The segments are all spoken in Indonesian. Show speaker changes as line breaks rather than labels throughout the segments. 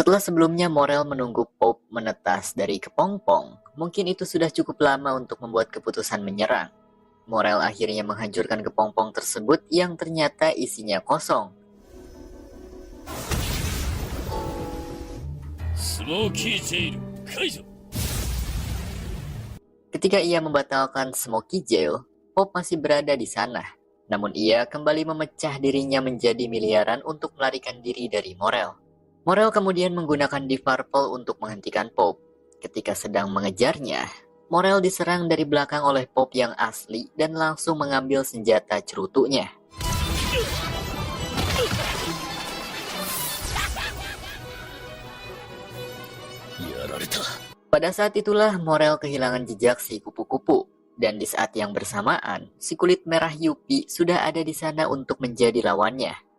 Setelah sebelumnya Morel menunggu Pope menetas dari kepompong, mungkin itu sudah cukup lama untuk membuat keputusan menyerang. Morel akhirnya menghancurkan kepompong tersebut yang ternyata isinya kosong. Ketika ia membatalkan Smoky Jail, Pope masih berada di sana. Namun ia kembali memecah dirinya menjadi miliaran untuk melarikan diri dari Morel. Morel kemudian menggunakan Deep Purple untuk menghentikan Pope. Ketika sedang mengejarnya, Morel diserang dari belakang oleh Pope yang asli dan langsung mengambil senjata cerutunya. Pada saat itulah Morel kehilangan jejak si kupu-kupu. Dan di saat yang bersamaan, si kulit merah Yuppie sudah ada di sana untuk menjadi lawannya.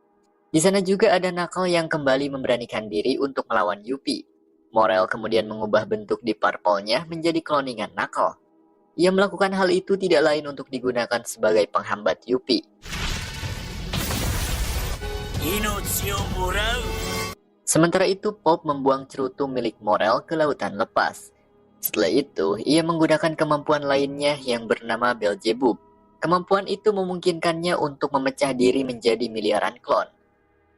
Di sana juga ada Knuckle yang kembali memberanikan diri untuk melawan Yuppie. Morel kemudian mengubah bentuk Deep Purple-nya menjadi kloningan Knuckle. Ia melakukan hal itu tidak lain untuk digunakan sebagai penghambat Yuppie. Sementara itu, Pope membuang cerutu milik Morel ke lautan lepas. Setelah itu, ia menggunakan kemampuan lainnya yang bernama Beelzebub. Kemampuan itu memungkinkannya untuk memecah diri menjadi miliaran klon.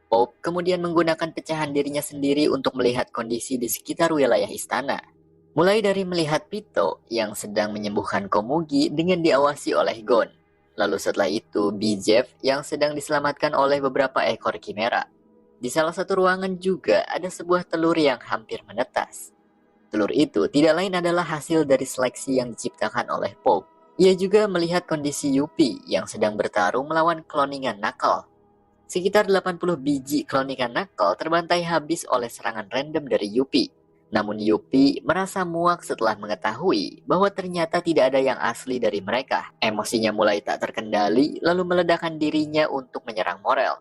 Pope kemudian menggunakan pecahan dirinya sendiri untuk melihat kondisi di sekitar wilayah istana. Mulai dari melihat Pito yang sedang menyembuhkan Komugi dengan diawasi oleh Gon. Lalu setelah itu, Bijef yang sedang diselamatkan oleh beberapa ekor Chimera. Di salah satu ruangan juga ada sebuah telur yang hampir menetas. Telur itu tidak lain adalah hasil dari seleksi yang diciptakan oleh Pope. Ia juga melihat kondisi Yuppie yang sedang bertarung melawan kloningan Knuckle. Sekitar 80 biji kloningan Knuckle terbantai habis oleh serangan random dari Yuppie. Namun Yuppie merasa muak setelah mengetahui bahwa ternyata tidak ada yang asli dari mereka. Emosinya mulai tak terkendali lalu meledakkan dirinya untuk menyerang Morel.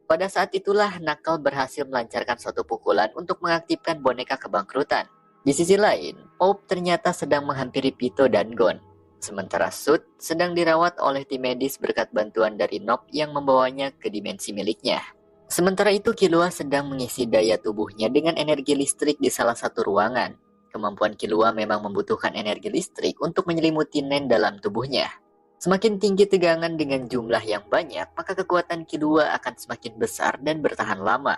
Pada saat itulah Knuckle berhasil melancarkan suatu pukulan untuk mengaktifkan boneka kebangkrutan. Di sisi lain, Pope ternyata sedang menghampiri Pito dan Gon. Sementara Sud sedang dirawat oleh tim medis berkat bantuan dari Nob yang membawanya ke dimensi miliknya. Sementara itu Killua sedang mengisi daya tubuhnya dengan energi listrik di salah satu ruangan. Kemampuan Killua memang membutuhkan energi listrik untuk menyelimuti Nen dalam tubuhnya. Semakin tinggi tegangan dengan jumlah yang banyak, maka kekuatan Killua akan semakin besar dan bertahan lama.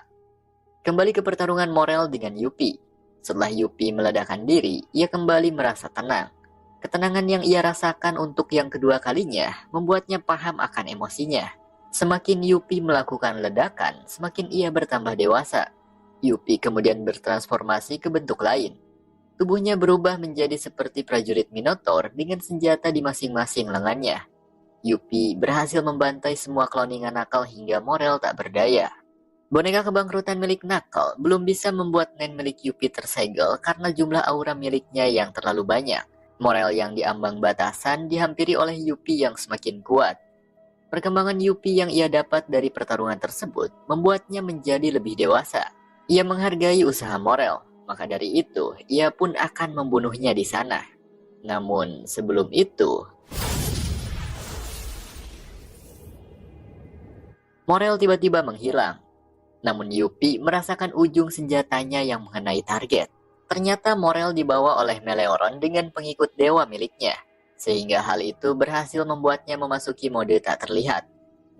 Kembali ke pertarungan Morel dengan Yuppie. Setelah Yuppie meledakkan diri, ia kembali merasa tenang. Ketenangan yang ia rasakan untuk yang kedua kalinya membuatnya paham akan emosinya. Semakin Yuppie melakukan ledakan, semakin ia bertambah dewasa. Yuppie kemudian bertransformasi ke bentuk lain. Tubuhnya berubah menjadi seperti prajurit Minotaur dengan senjata di masing-masing lengannya. Yuppie berhasil membantai semua kloningan Knuckle hingga Morel tak berdaya. Boneka kebangkrutan milik Knuckle belum bisa membuat Nen milik Yuppie tersegel karena jumlah aura miliknya yang terlalu banyak. Morel yang diambang batasan dihampiri oleh Yuppie yang semakin kuat. Perkembangan Yuppie yang ia dapat dari pertarungan tersebut membuatnya menjadi lebih dewasa. Ia menghargai usaha Morel, maka dari itu ia pun akan membunuhnya di sana. Namun sebelum itu, Morel tiba-tiba menghilang. Namun Yuppie merasakan ujung senjatanya yang mengenai target. Ternyata Morel dibawa oleh Meleoron dengan pengikut dewa miliknya. Sehingga hal itu berhasil membuatnya memasuki mode tak terlihat.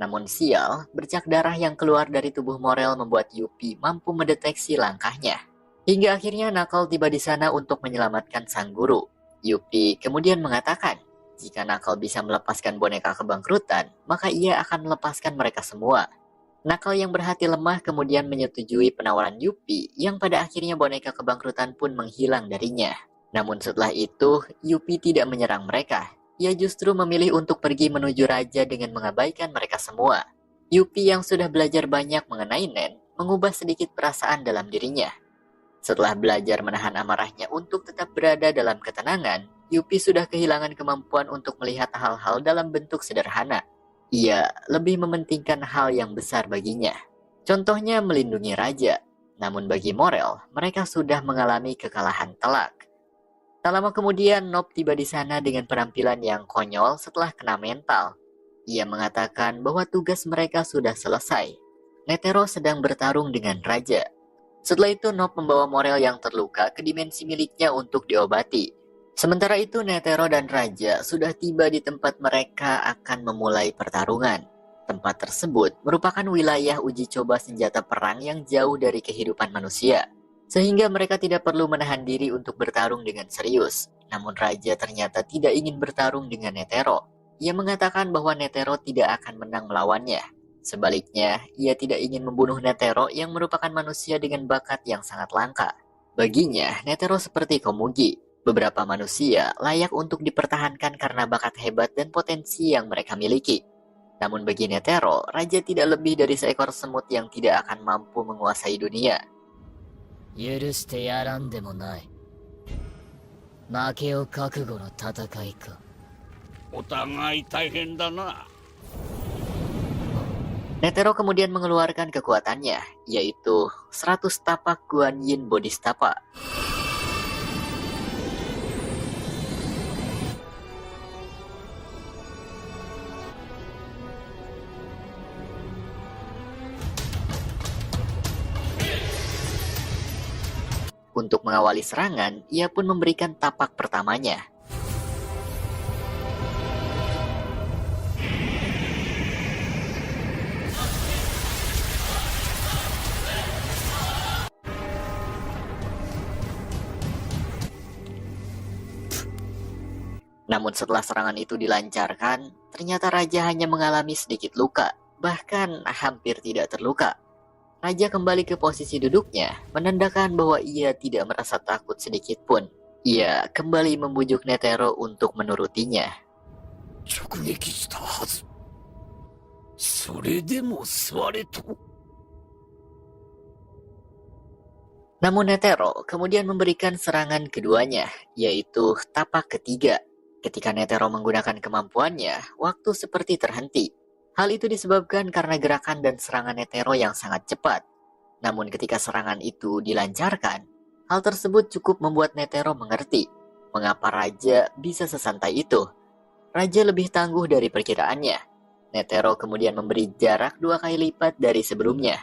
Namun sial, bercak darah yang keluar dari tubuh Morel membuat Yuppie mampu mendeteksi langkahnya. Hingga akhirnya Knuckle tiba di sana untuk menyelamatkan sang guru. Yuppie kemudian mengatakan, jika Knuckle bisa melepaskan boneka kebangkrutan, maka ia akan melepaskan mereka semua. Knuckle yang berhati lemah kemudian menyetujui penawaran Yuppie yang pada akhirnya boneka kebangkrutan pun menghilang darinya. Namun setelah itu, Yuppie tidak menyerang mereka. Ia justru memilih untuk pergi menuju raja dengan mengabaikan mereka semua. Yuppie yang sudah belajar banyak mengenai Nen, mengubah sedikit perasaan dalam dirinya. Setelah belajar menahan amarahnya untuk tetap berada dalam ketenangan, Yuppie sudah kehilangan kemampuan untuk melihat hal-hal dalam bentuk sederhana. Ia lebih mementingkan hal yang besar baginya. Contohnya melindungi raja. Namun bagi Morel, mereka sudah mengalami kekalahan telak. Tak lama kemudian, Nob tiba di sana dengan penampilan yang konyol setelah kena mental. Ia mengatakan bahwa tugas mereka sudah selesai. Netero sedang bertarung dengan raja. Setelah itu Nop membawa Morel yang terluka ke dimensi miliknya untuk diobati. Sementara itu Netero dan Raja sudah tiba di tempat mereka akan memulai pertarungan. Tempat tersebut merupakan wilayah uji coba senjata perang yang jauh dari kehidupan manusia, sehingga mereka tidak perlu menahan diri untuk bertarung dengan serius. Namun Raja ternyata tidak ingin bertarung dengan Netero. Ia mengatakan bahwa Netero tidak akan menang melawannya. Sebaliknya, ia tidak ingin membunuh Netero yang merupakan manusia dengan bakat yang sangat langka. Baginya, Netero seperti Komugi. Beberapa manusia layak untuk dipertahankan karena bakat hebat dan potensi yang mereka miliki. Namun bagi Netero, Raja tidak lebih dari seekor semut yang tidak akan mampu menguasai dunia.
許してやらんでもない。負けを覚悟の戦いか。
お互い大変だな。
Netero kemudian mengeluarkan kekuatannya, yaitu 100 tapak Guan Yin Bodhisattva. Untuk mengawali serangan, ia pun memberikan tapak pertamanya. Namun setelah serangan itu dilancarkan, ternyata Raja hanya mengalami sedikit luka, bahkan hampir tidak terluka. Raja kembali ke posisi duduknya, menandakan bahwa ia tidak merasa takut sedikit pun. Ia kembali membujuk Netero untuk menurutinya.
直撃したはず。それでも座れと。
Namun Netero kemudian memberikan serangan keduanya, yaitu tapak ketiga. Ketika Netero menggunakan kemampuannya, waktu seperti terhenti. Hal itu disebabkan karena gerakan dan serangan Netero yang sangat cepat. Namun ketika serangan itu dilancarkan, hal tersebut cukup membuat Netero mengerti mengapa Raja bisa sesantai itu. Raja lebih tangguh dari perkiraannya. Netero kemudian memberi jarak 2 kali lipat dari sebelumnya.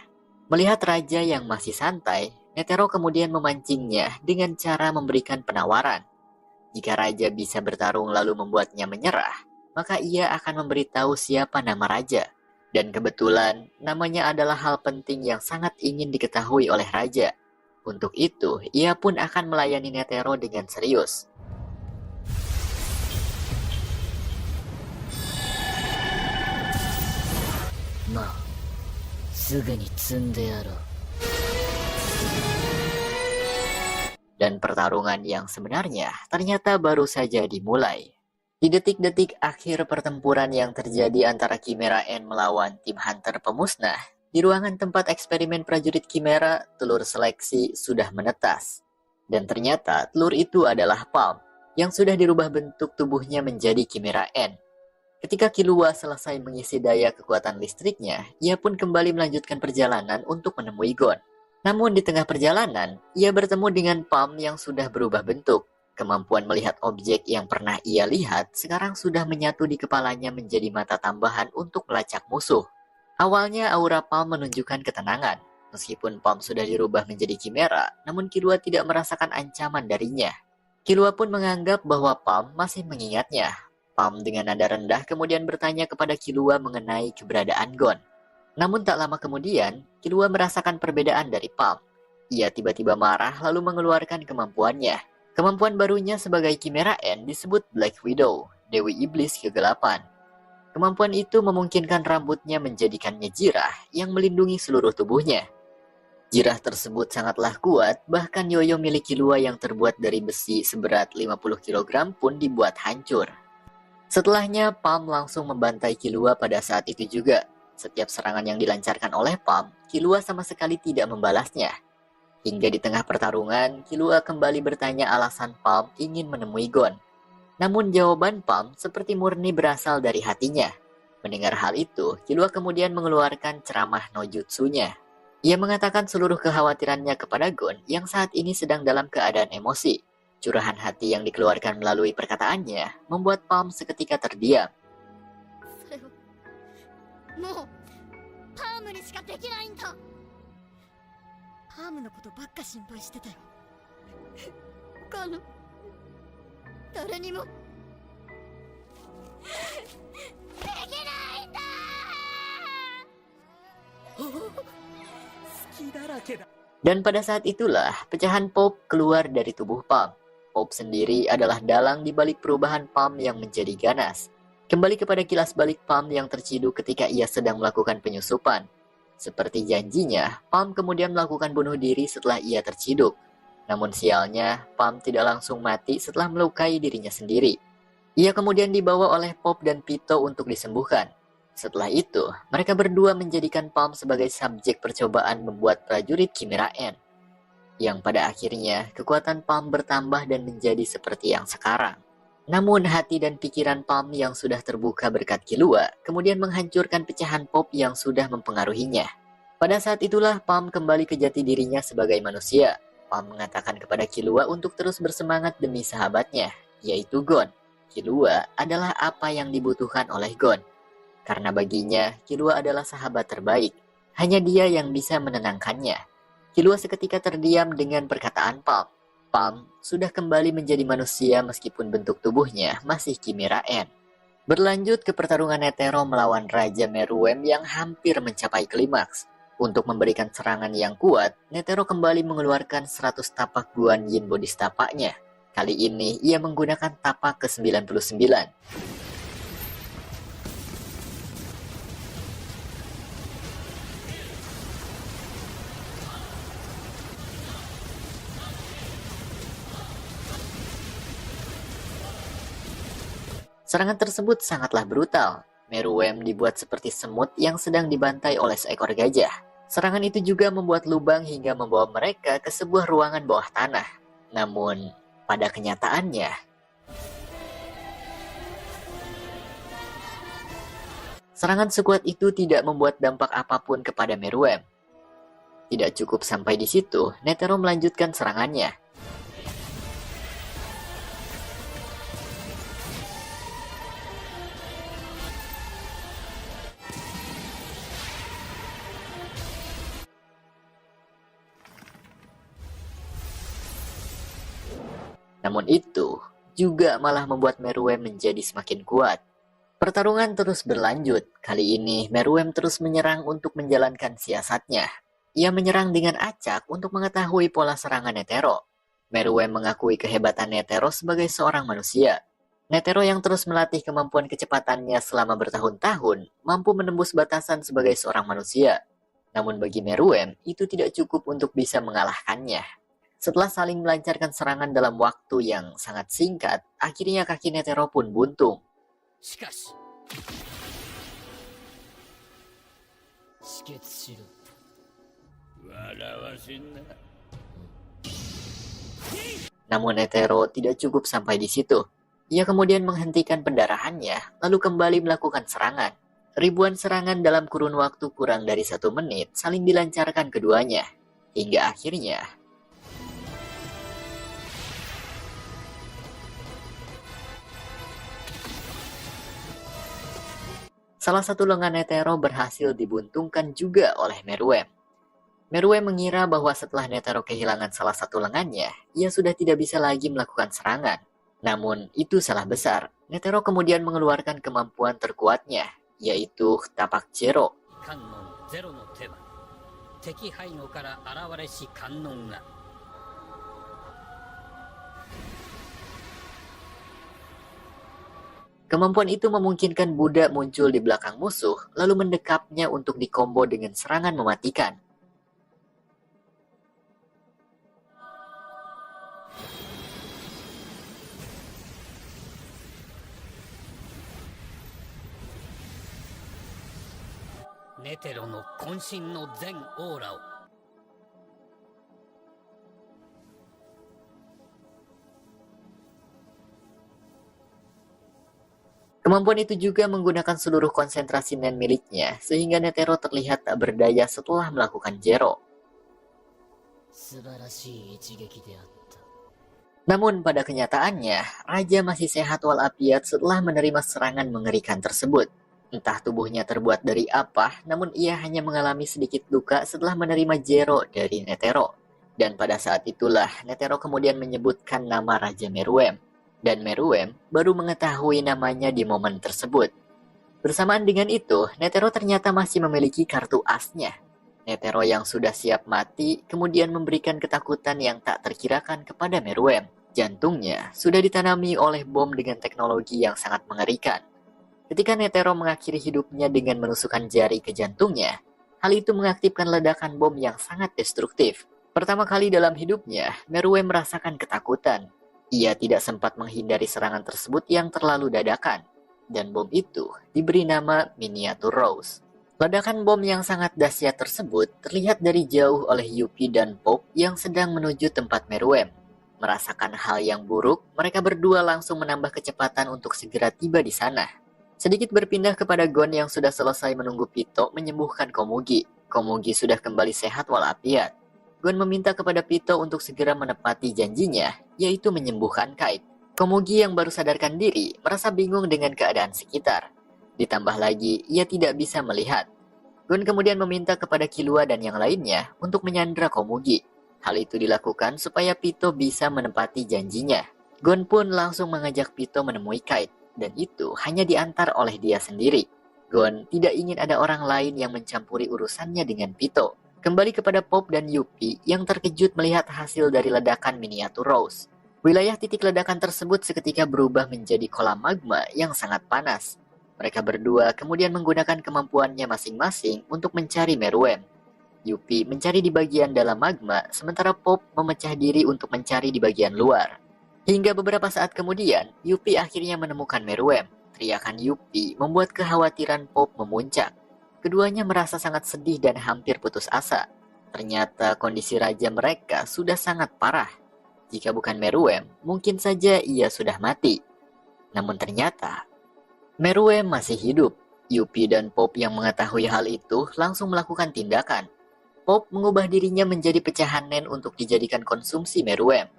Melihat Raja yang masih santai, Netero kemudian memancingnya dengan cara memberikan penawaran. Jika Raja bisa bertarung lalu membuatnya menyerah, maka ia akan memberitahu siapa nama Raja. Dan kebetulan, namanya adalah hal penting yang sangat ingin diketahui oleh Raja. Untuk itu, ia pun akan melayani Netero dengan serius.
Ma, すぐに積んでやろう。
Dan pertarungan yang sebenarnya ternyata baru saja dimulai. Di detik-detik akhir pertempuran yang terjadi antara Chimera Ant melawan tim Hunter pemusnah, di ruangan tempat eksperimen prajurit Chimera, telur seleksi sudah menetas. Dan ternyata telur itu adalah Palm, yang sudah dirubah bentuk tubuhnya menjadi Chimera Ant. Ketika Killua selesai mengisi daya kekuatan listriknya, ia pun kembali melanjutkan perjalanan untuk menemui Gon. Namun di tengah perjalanan, ia bertemu dengan Palm yang sudah berubah bentuk. Kemampuan melihat objek yang pernah ia lihat sekarang sudah menyatu di kepalanya menjadi mata tambahan untuk melacak musuh. Awalnya aura Palm menunjukkan ketenangan. Meskipun Palm sudah dirubah menjadi Chimera, namun Killua tidak merasakan ancaman darinya. Killua pun menganggap bahwa Palm masih mengingatnya. Palm dengan nada rendah kemudian bertanya kepada Killua mengenai keberadaan Gon. Namun tak lama kemudian, Killua merasakan perbedaan dari Palm. Ia tiba-tiba marah lalu mengeluarkan kemampuannya. Kemampuan barunya sebagai Chimera Ant disebut Black Widow, Dewi Iblis Kegelapan. Kemampuan itu memungkinkan rambutnya menjadikannya jirah yang melindungi seluruh tubuhnya. Jirah tersebut sangatlah kuat, bahkan yoyo milik Killua yang terbuat dari besi seberat 50 kg pun dibuat hancur. Setelahnya, Palm langsung membantai Killua pada saat itu juga. Setiap serangan yang dilancarkan oleh Palm, Killua sama sekali tidak membalasnya. Hingga di tengah pertarungan, Killua kembali bertanya alasan Palm ingin menemui Gon. Namun jawaban Palm seperti murni berasal dari hatinya. Mendengar hal itu, Killua kemudian mengeluarkan ceramah no jutsunya. Ia mengatakan seluruh kekhawatirannya kepada Gon yang saat ini sedang dalam keadaan emosi. Curahan hati yang dikeluarkan melalui perkataannya membuat Palm seketika terdiam.
もうパームにしかできないんだ。パパームのことばっか心配してたよ。他の誰にもできないんだ。
隙だらけだ。
Dan pada saat itulah pecahan Pope keluar dari tubuh Palm. Pope sendiri adalah dalang di balik perubahan Palm yang menjadi ganas. Kembali kepada kilas balik Palm yang terciduk ketika ia sedang melakukan penyusupan. Seperti janjinya, Palm kemudian melakukan bunuh diri setelah ia terciduk. Namun sialnya, Palm tidak langsung mati setelah melukai dirinya sendiri. Ia kemudian dibawa oleh Pope dan Pitou untuk disembuhkan. Setelah itu, mereka berdua menjadikan Palm sebagai subjek percobaan membuat prajurit Chimera Ant. Yang pada akhirnya, kekuatan Palm bertambah dan menjadi seperti yang sekarang. Namun hati dan pikiran Palm yang sudah terbuka berkat Killua, kemudian menghancurkan pecahan Pope yang sudah mempengaruhinya. Pada saat itulah Palm kembali ke jati dirinya sebagai manusia. Palm mengatakan kepada Killua untuk terus bersemangat demi sahabatnya, yaitu Gon. Killua adalah apa yang dibutuhkan oleh Gon. Karena baginya, Killua adalah sahabat terbaik. Hanya dia yang bisa menenangkannya. Killua seketika terdiam dengan perkataan Palm. Palm sudah kembali menjadi manusia meskipun bentuk tubuhnya masih Chimera Ant. Berlanjut ke pertarungan Netero melawan Raja Meruem yang hampir mencapai klimaks. Untuk memberikan serangan yang kuat, Netero kembali mengeluarkan 100 tapak Guan Yin Bodhistapanya. Kali ini ia menggunakan tapak ke-99. Serangan tersebut sangatlah brutal. Meruem dibuat seperti semut yang sedang dibantai oleh seekor gajah. Serangan itu juga membuat lubang hingga membawa mereka ke sebuah ruangan bawah tanah. Namun, pada kenyataannya, serangan sekuat itu tidak membuat dampak apapun kepada Meruem. Tidak cukup sampai di situ, Netero melanjutkan serangannya. Namun itu juga malah membuat Meruem menjadi semakin kuat. Pertarungan terus berlanjut. Kali ini Meruem terus menyerang untuk menjalankan siasatnya. Ia menyerang dengan acak untuk mengetahui pola serangan Netero. Meruem mengakui kehebatan Netero sebagai seorang manusia. Netero yang terus melatih kemampuan kecepatannya selama bertahun-tahun mampu menembus batasan sebagai seorang manusia. Namun bagi Meruem, itu tidak cukup untuk bisa mengalahkannya. Setelah saling melancarkan serangan dalam waktu yang sangat singkat, akhirnya kaki Netero pun buntung. Namun Netero tidak cukup sampai di situ. Ia kemudian menghentikan pendarahannya, lalu kembali melakukan serangan. Ribuan serangan dalam kurun waktu kurang dari 1 menit saling dilancarkan keduanya. Hingga akhirnya, salah satu lengan Netero berhasil dibuntungkan juga oleh Meruem. Meruem mengira bahwa setelah Netero kehilangan salah satu lengannya, ia sudah tidak bisa lagi melakukan serangan. Namun, itu salah besar. Netero kemudian mengeluarkan kemampuan terkuatnya, yaitu tapak Zero. Kemampuan itu memungkinkan Buddha muncul di belakang musuh, lalu mendekapnya untuk dikombo dengan serangan mematikan.
Netero no konshin no zen aura o
Kemampuan itu juga menggunakan seluruh konsentrasi nen miliknya, sehingga Netero terlihat tak berdaya setelah melakukan Zero. Namun pada kenyataannya, Raja masih sehat walafiat setelah menerima serangan mengerikan tersebut. Entah tubuhnya terbuat dari apa, namun ia hanya mengalami sedikit luka setelah menerima Jero dari Netero. Dan pada saat itulah Netero kemudian menyebutkan nama Raja Meruem. Dan Meruem baru mengetahui namanya di momen tersebut. Bersamaan dengan itu, Netero ternyata masih memiliki kartu asnya. Netero yang sudah siap mati kemudian memberikan ketakutan yang tak terkirakan kepada Meruem. Jantungnya sudah ditanami oleh bom dengan teknologi yang sangat mengerikan. Ketika Netero mengakhiri hidupnya dengan menusukkan jari ke jantungnya, hal itu mengaktifkan ledakan bom yang sangat destruktif. Pertama kali dalam hidupnya, Meruem merasakan ketakutan. Ia tidak sempat menghindari serangan tersebut yang terlalu dadakan, dan bom itu diberi nama Miniatur Rose. Ledakan bom yang sangat dahsyat tersebut terlihat dari jauh oleh Yuppie dan Pop yang sedang menuju tempat Meruem. Merasakan hal yang buruk, mereka berdua langsung menambah kecepatan untuk segera tiba di sana. Sedikit berpindah kepada Gon yang sudah selesai menunggu Pito menyembuhkan Komugi. Komugi sudah kembali sehat walafiat. Gon meminta kepada Pito untuk segera menepati janjinya, yaitu menyembuhkan Kite. Komugi yang baru sadarkan diri merasa bingung dengan keadaan sekitar. Ditambah lagi, ia tidak bisa melihat. Gon kemudian meminta kepada Killua dan yang lainnya untuk menyandra Komugi. Hal itu dilakukan supaya Pito bisa menepati janjinya. Gon pun langsung mengajak Pito menemui Kite. Dan itu hanya diantar oleh dia sendiri. Gon tidak ingin ada orang lain yang mencampuri urusannya dengan Pito. Kembali kepada Pop dan Yuppie yang terkejut melihat hasil dari ledakan Miniatur Rose. Wilayah titik ledakan tersebut seketika berubah menjadi kolam magma yang sangat panas. Mereka berdua kemudian menggunakan kemampuannya masing-masing untuk mencari Meruem. Yuppie mencari di bagian dalam magma, sementara Pop memecah diri untuk mencari di bagian luar. Hingga beberapa saat kemudian, Yuppie akhirnya menemukan Meruem. Teriakan Yuppie membuat kekhawatiran Pop memuncak. Keduanya merasa sangat sedih dan hampir putus asa. Ternyata kondisi raja mereka sudah sangat parah. Jika bukan Meruem, mungkin saja ia sudah mati. Namun ternyata, Meruem masih hidup. Yuppie dan Pop yang mengetahui hal itu langsung melakukan tindakan. Pop mengubah dirinya menjadi pecahan nen untuk dijadikan konsumsi Meruem.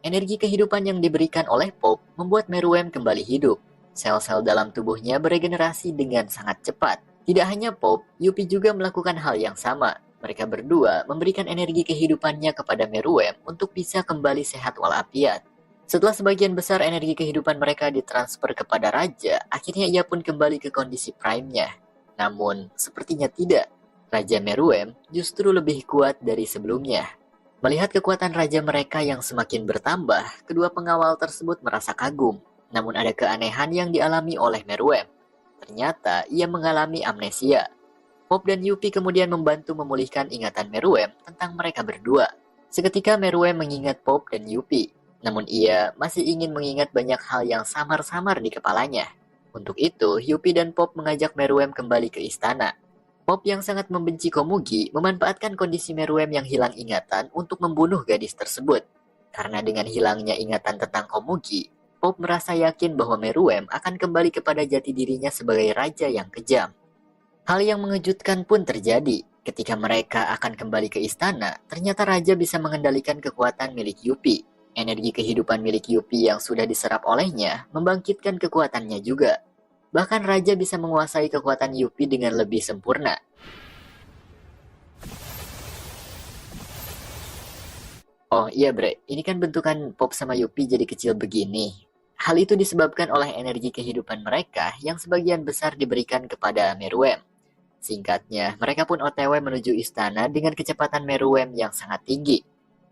Energi kehidupan yang diberikan oleh Pop membuat Meruem kembali hidup. Sel-sel dalam tubuhnya beregenerasi dengan sangat cepat. Tidak hanya Pop, Yuppie juga melakukan hal yang sama. Mereka berdua memberikan energi kehidupannya kepada Meruem untuk bisa kembali sehat walafiat. Setelah sebagian besar energi kehidupan mereka ditransfer kepada Raja, akhirnya ia pun kembali ke kondisi prime-nya. Namun, sepertinya tidak. Raja Meruem justru lebih kuat dari sebelumnya. Melihat kekuatan raja mereka yang semakin bertambah, kedua pengawal tersebut merasa kagum. Namun ada keanehan yang dialami oleh Meruem. Ternyata ia mengalami amnesia. Pop dan Yuppie kemudian membantu memulihkan ingatan Meruem tentang mereka berdua. Seketika Meruem mengingat Pop dan Yuppie. Namun ia masih ingin mengingat banyak hal yang samar-samar di kepalanya. Untuk itu, Yuppie dan Pop mengajak Meruem kembali ke istana. Pop yang sangat membenci Komugi memanfaatkan kondisi Meruem yang hilang ingatan untuk membunuh gadis tersebut. Karena dengan hilangnya ingatan tentang Komugi, Pop merasa yakin bahwa Meruem akan kembali kepada jati dirinya sebagai raja yang kejam. Hal yang mengejutkan pun terjadi. Ketika mereka akan kembali ke istana, ternyata raja bisa mengendalikan kekuatan milik Yuppie. Energi kehidupan milik Yuppie yang sudah diserap olehnya membangkitkan kekuatannya juga. Bahkan raja bisa menguasai kekuatan Yuppie dengan lebih sempurna. Oh iya bre, ini kan bentukan Pop sama Yuppie jadi kecil begini. Hal itu disebabkan oleh energi kehidupan mereka yang sebagian besar diberikan kepada Meruem. Singkatnya, mereka pun OTW menuju istana dengan kecepatan Meruem yang sangat tinggi.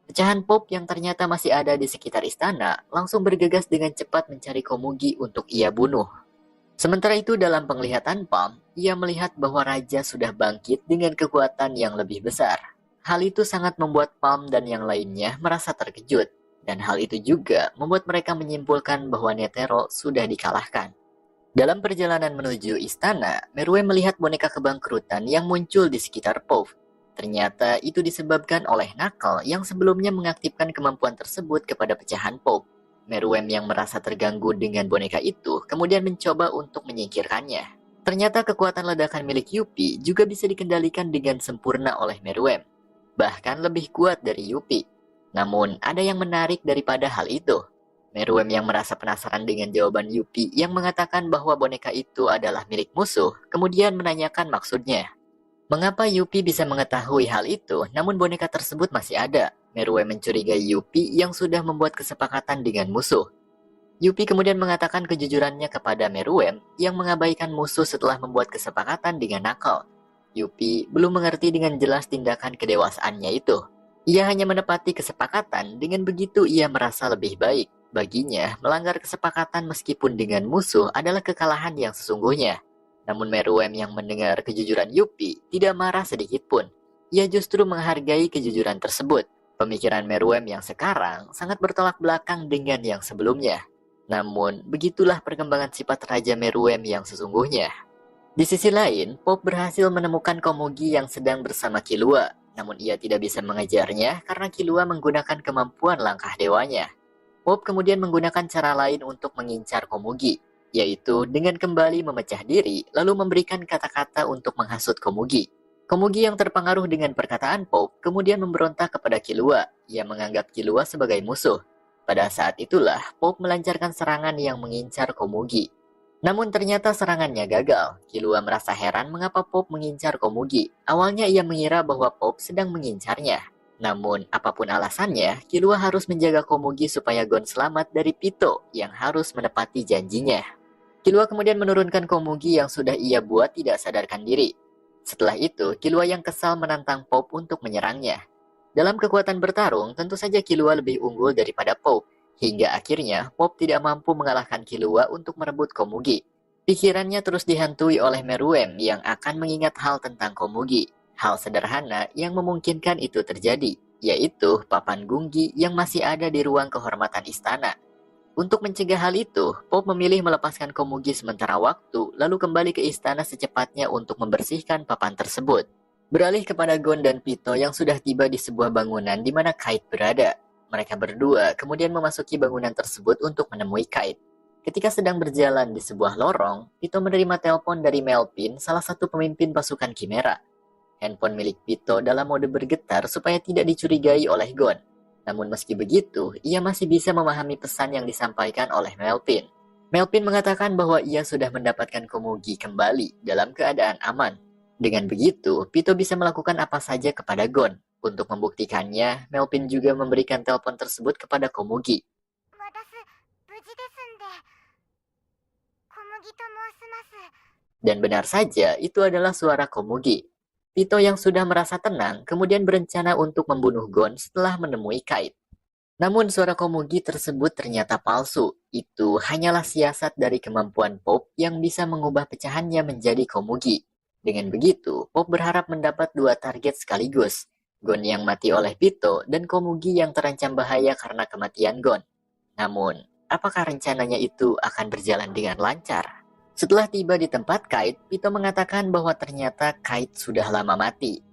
Pecahan Pop yang ternyata masih ada di sekitar istana langsung bergegas dengan cepat mencari Komugi untuk ia bunuh. Sementara itu dalam penglihatan Palm, ia melihat bahwa raja sudah bangkit dengan kekuatan yang lebih besar. Hal itu sangat membuat Palm dan yang lainnya merasa terkejut. Dan hal itu juga membuat mereka menyimpulkan bahwa Netero sudah dikalahkan. Dalam perjalanan menuju istana, Meruem melihat boneka kebangkrutan yang muncul di sekitar Pop. Ternyata itu disebabkan oleh Knuckle yang sebelumnya mengaktifkan kemampuan tersebut kepada pecahan Pop. Meruem yang merasa terganggu dengan boneka itu kemudian mencoba untuk menyingkirkannya. Ternyata kekuatan ledakan milik Yuppie juga bisa dikendalikan dengan sempurna oleh Meruem. Bahkan lebih kuat dari Yuppie. Namun ada yang menarik daripada hal itu. Meruem yang merasa penasaran dengan jawaban Yupi yang mengatakan bahwa boneka itu adalah milik musuh, kemudian menanyakan maksudnya. Mengapa Yupi bisa mengetahui hal itu, namun boneka tersebut masih ada? Meruem mencurigai Yupi yang sudah membuat kesepakatan dengan musuh. Yupi kemudian mengatakan kejujurannya kepada Meruem yang mengabaikan musuh setelah membuat kesepakatan dengan Knuckle. Yupi belum mengerti dengan jelas tindakan kedewasaannya itu. Ia hanya menepati kesepakatan, dengan begitu ia merasa lebih baik. Baginya, melanggar kesepakatan meskipun dengan musuh adalah kekalahan yang sesungguhnya. Namun Meruem yang mendengar kejujuran Yupi tidak marah sedikit pun. Ia justru menghargai kejujuran tersebut. Pemikiran Meruem yang sekarang sangat bertolak belakang dengan yang sebelumnya. Namun, begitulah perkembangan sifat Raja Meruem yang sesungguhnya. Di sisi lain, Pop berhasil menemukan Komugi yang sedang bersama Killua. Namun ia tidak bisa mengejarnya karena Killua menggunakan kemampuan langkah dewanya. Pop kemudian menggunakan cara lain untuk mengincar Komugi, yaitu dengan kembali memecah diri lalu memberikan kata-kata untuk menghasut Komugi. Komugi yang terpengaruh dengan perkataan Pop kemudian memberontak kepada Killua. Ia menganggap Killua sebagai musuh. Pada saat itulah Pop melancarkan serangan yang mengincar Komugi. Namun ternyata serangannya gagal. Killua merasa heran mengapa Pop mengincar Komugi. Awalnya ia mengira bahwa Pop sedang mengincarnya. Namun apapun alasannya, Killua harus menjaga Komugi supaya Gon selamat dari Pito yang harus menepati janjinya. Killua kemudian menurunkan Komugi yang sudah ia buat tidak sadarkan diri. Setelah itu, Killua yang kesal menantang Pop untuk menyerangnya. Dalam kekuatan bertarung, tentu saja Killua lebih unggul daripada Pop. Hingga akhirnya, Pop tidak mampu mengalahkan Killua untuk merebut Komugi. Pikirannya terus dihantui oleh Meruem yang akan mengingat hal tentang Komugi. Hal sederhana yang memungkinkan itu terjadi, yaitu papan Gunggi yang masih ada di ruang kehormatan istana. Untuk mencegah hal itu, Pop memilih melepaskan Komugi sementara waktu, lalu kembali ke istana secepatnya untuk membersihkan papan tersebut. Beralih kepada Gon dan Pito yang sudah tiba di sebuah bangunan di mana Kite berada. Mereka berdua kemudian memasuki bangunan tersebut untuk menemui Kite. Ketika sedang berjalan di sebuah lorong, Pito menerima telepon dari Melpin, salah satu pemimpin pasukan Chimera. Handphone milik Pito dalam mode bergetar supaya tidak dicurigai oleh Gon. Namun meski begitu, ia masih bisa memahami pesan yang disampaikan oleh Melpin. Melpin mengatakan bahwa ia sudah mendapatkan Komugi kembali dalam keadaan aman. Dengan begitu, Pito bisa melakukan apa saja kepada Gon. Untuk membuktikannya, Melpin juga memberikan telepon tersebut kepada Komugi. Dan benar saja, itu adalah suara Komugi. Pito yang sudah merasa tenang kemudian berencana untuk membunuh Gon setelah menemui Kite. Namun suara Komugi tersebut ternyata palsu. Itu hanyalah siasat dari kemampuan Pop yang bisa mengubah pecahannya menjadi Komugi. Dengan begitu, Pop berharap mendapat dua target sekaligus. Gon yang mati oleh Pito dan Komugi yang terancam bahaya karena kematian Gon. Namun, apakah rencananya itu akan berjalan dengan lancar? Setelah tiba di tempat Kite, Pito mengatakan bahwa ternyata Kite sudah lama mati.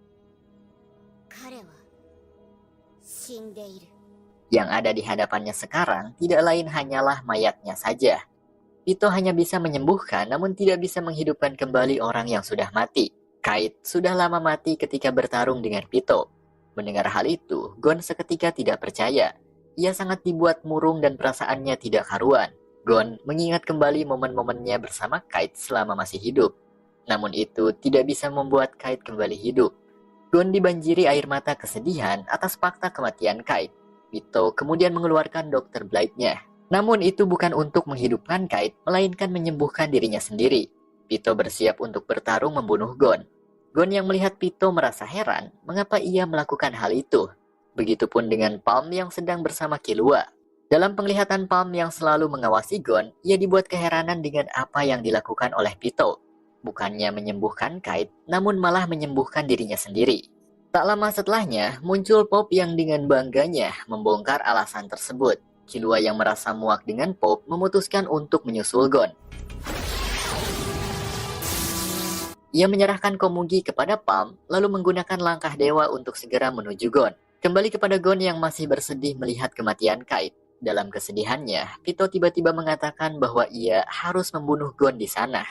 Yang ada di hadapannya sekarang tidak lain hanyalah mayatnya saja. Pito hanya bisa menyembuhkan namun tidak bisa menghidupkan kembali orang yang sudah mati. Kite sudah lama mati ketika bertarung dengan Pito. Mendengar hal itu, Gon seketika tidak percaya. Ia sangat dibuat murung dan perasaannya tidak karuan. Gon mengingat kembali momen-momennya bersama Kite selama masih hidup. Namun itu tidak bisa membuat Kite kembali hidup. Gon dibanjiri air mata kesedihan atas fakta kematian Kite. Pito kemudian mengeluarkan Dr. Blade-nya. Namun itu bukan untuk menghidupkan Kite, melainkan menyembuhkan dirinya sendiri. Pito bersiap untuk bertarung membunuh Gon. Gon yang melihat Pito merasa heran mengapa ia melakukan hal itu. Begitupun dengan Palm yang sedang bersama Killua. Dalam penglihatan Palm yang selalu mengawasi Gon, ia dibuat keheranan dengan apa yang dilakukan oleh Pito. Bukannya menyembuhkan Kite, namun malah menyembuhkan dirinya sendiri. Tak lama setelahnya, muncul Pop yang dengan bangganya membongkar alasan tersebut. Killua yang merasa muak dengan Pop memutuskan untuk menyusul Gon. Ia menyerahkan Komugi kepada Palm, lalu menggunakan langkah dewa untuk segera menuju Gon. Kembali kepada Gon yang masih bersedih melihat kematian Kite. Dalam kesedihannya, Pito tiba-tiba mengatakan bahwa ia harus membunuh Gon di sana.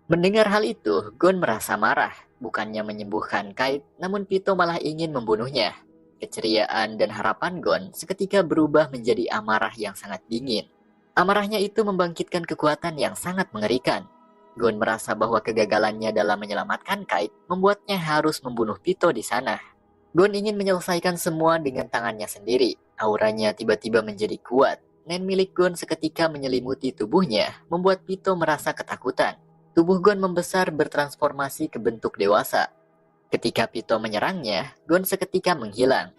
Mendengar hal itu, Gon merasa marah. Bukannya menyembuhkan Kite, namun Pito malah ingin membunuhnya. Keceriaan dan harapan Gon seketika berubah menjadi amarah yang sangat dingin. Amarahnya itu membangkitkan kekuatan yang sangat mengerikan. Gon merasa bahwa kegagalannya dalam menyelamatkan Kite membuatnya harus membunuh Pito di sana. Gon ingin menyelesaikan semua dengan tangannya sendiri. Auranya tiba-tiba menjadi kuat. Nen milik Gon seketika menyelimuti tubuhnya, membuat Pito merasa ketakutan. Tubuh Gon membesar bertransformasi ke bentuk dewasa. Ketika Pito menyerangnya, Gon seketika menghilang.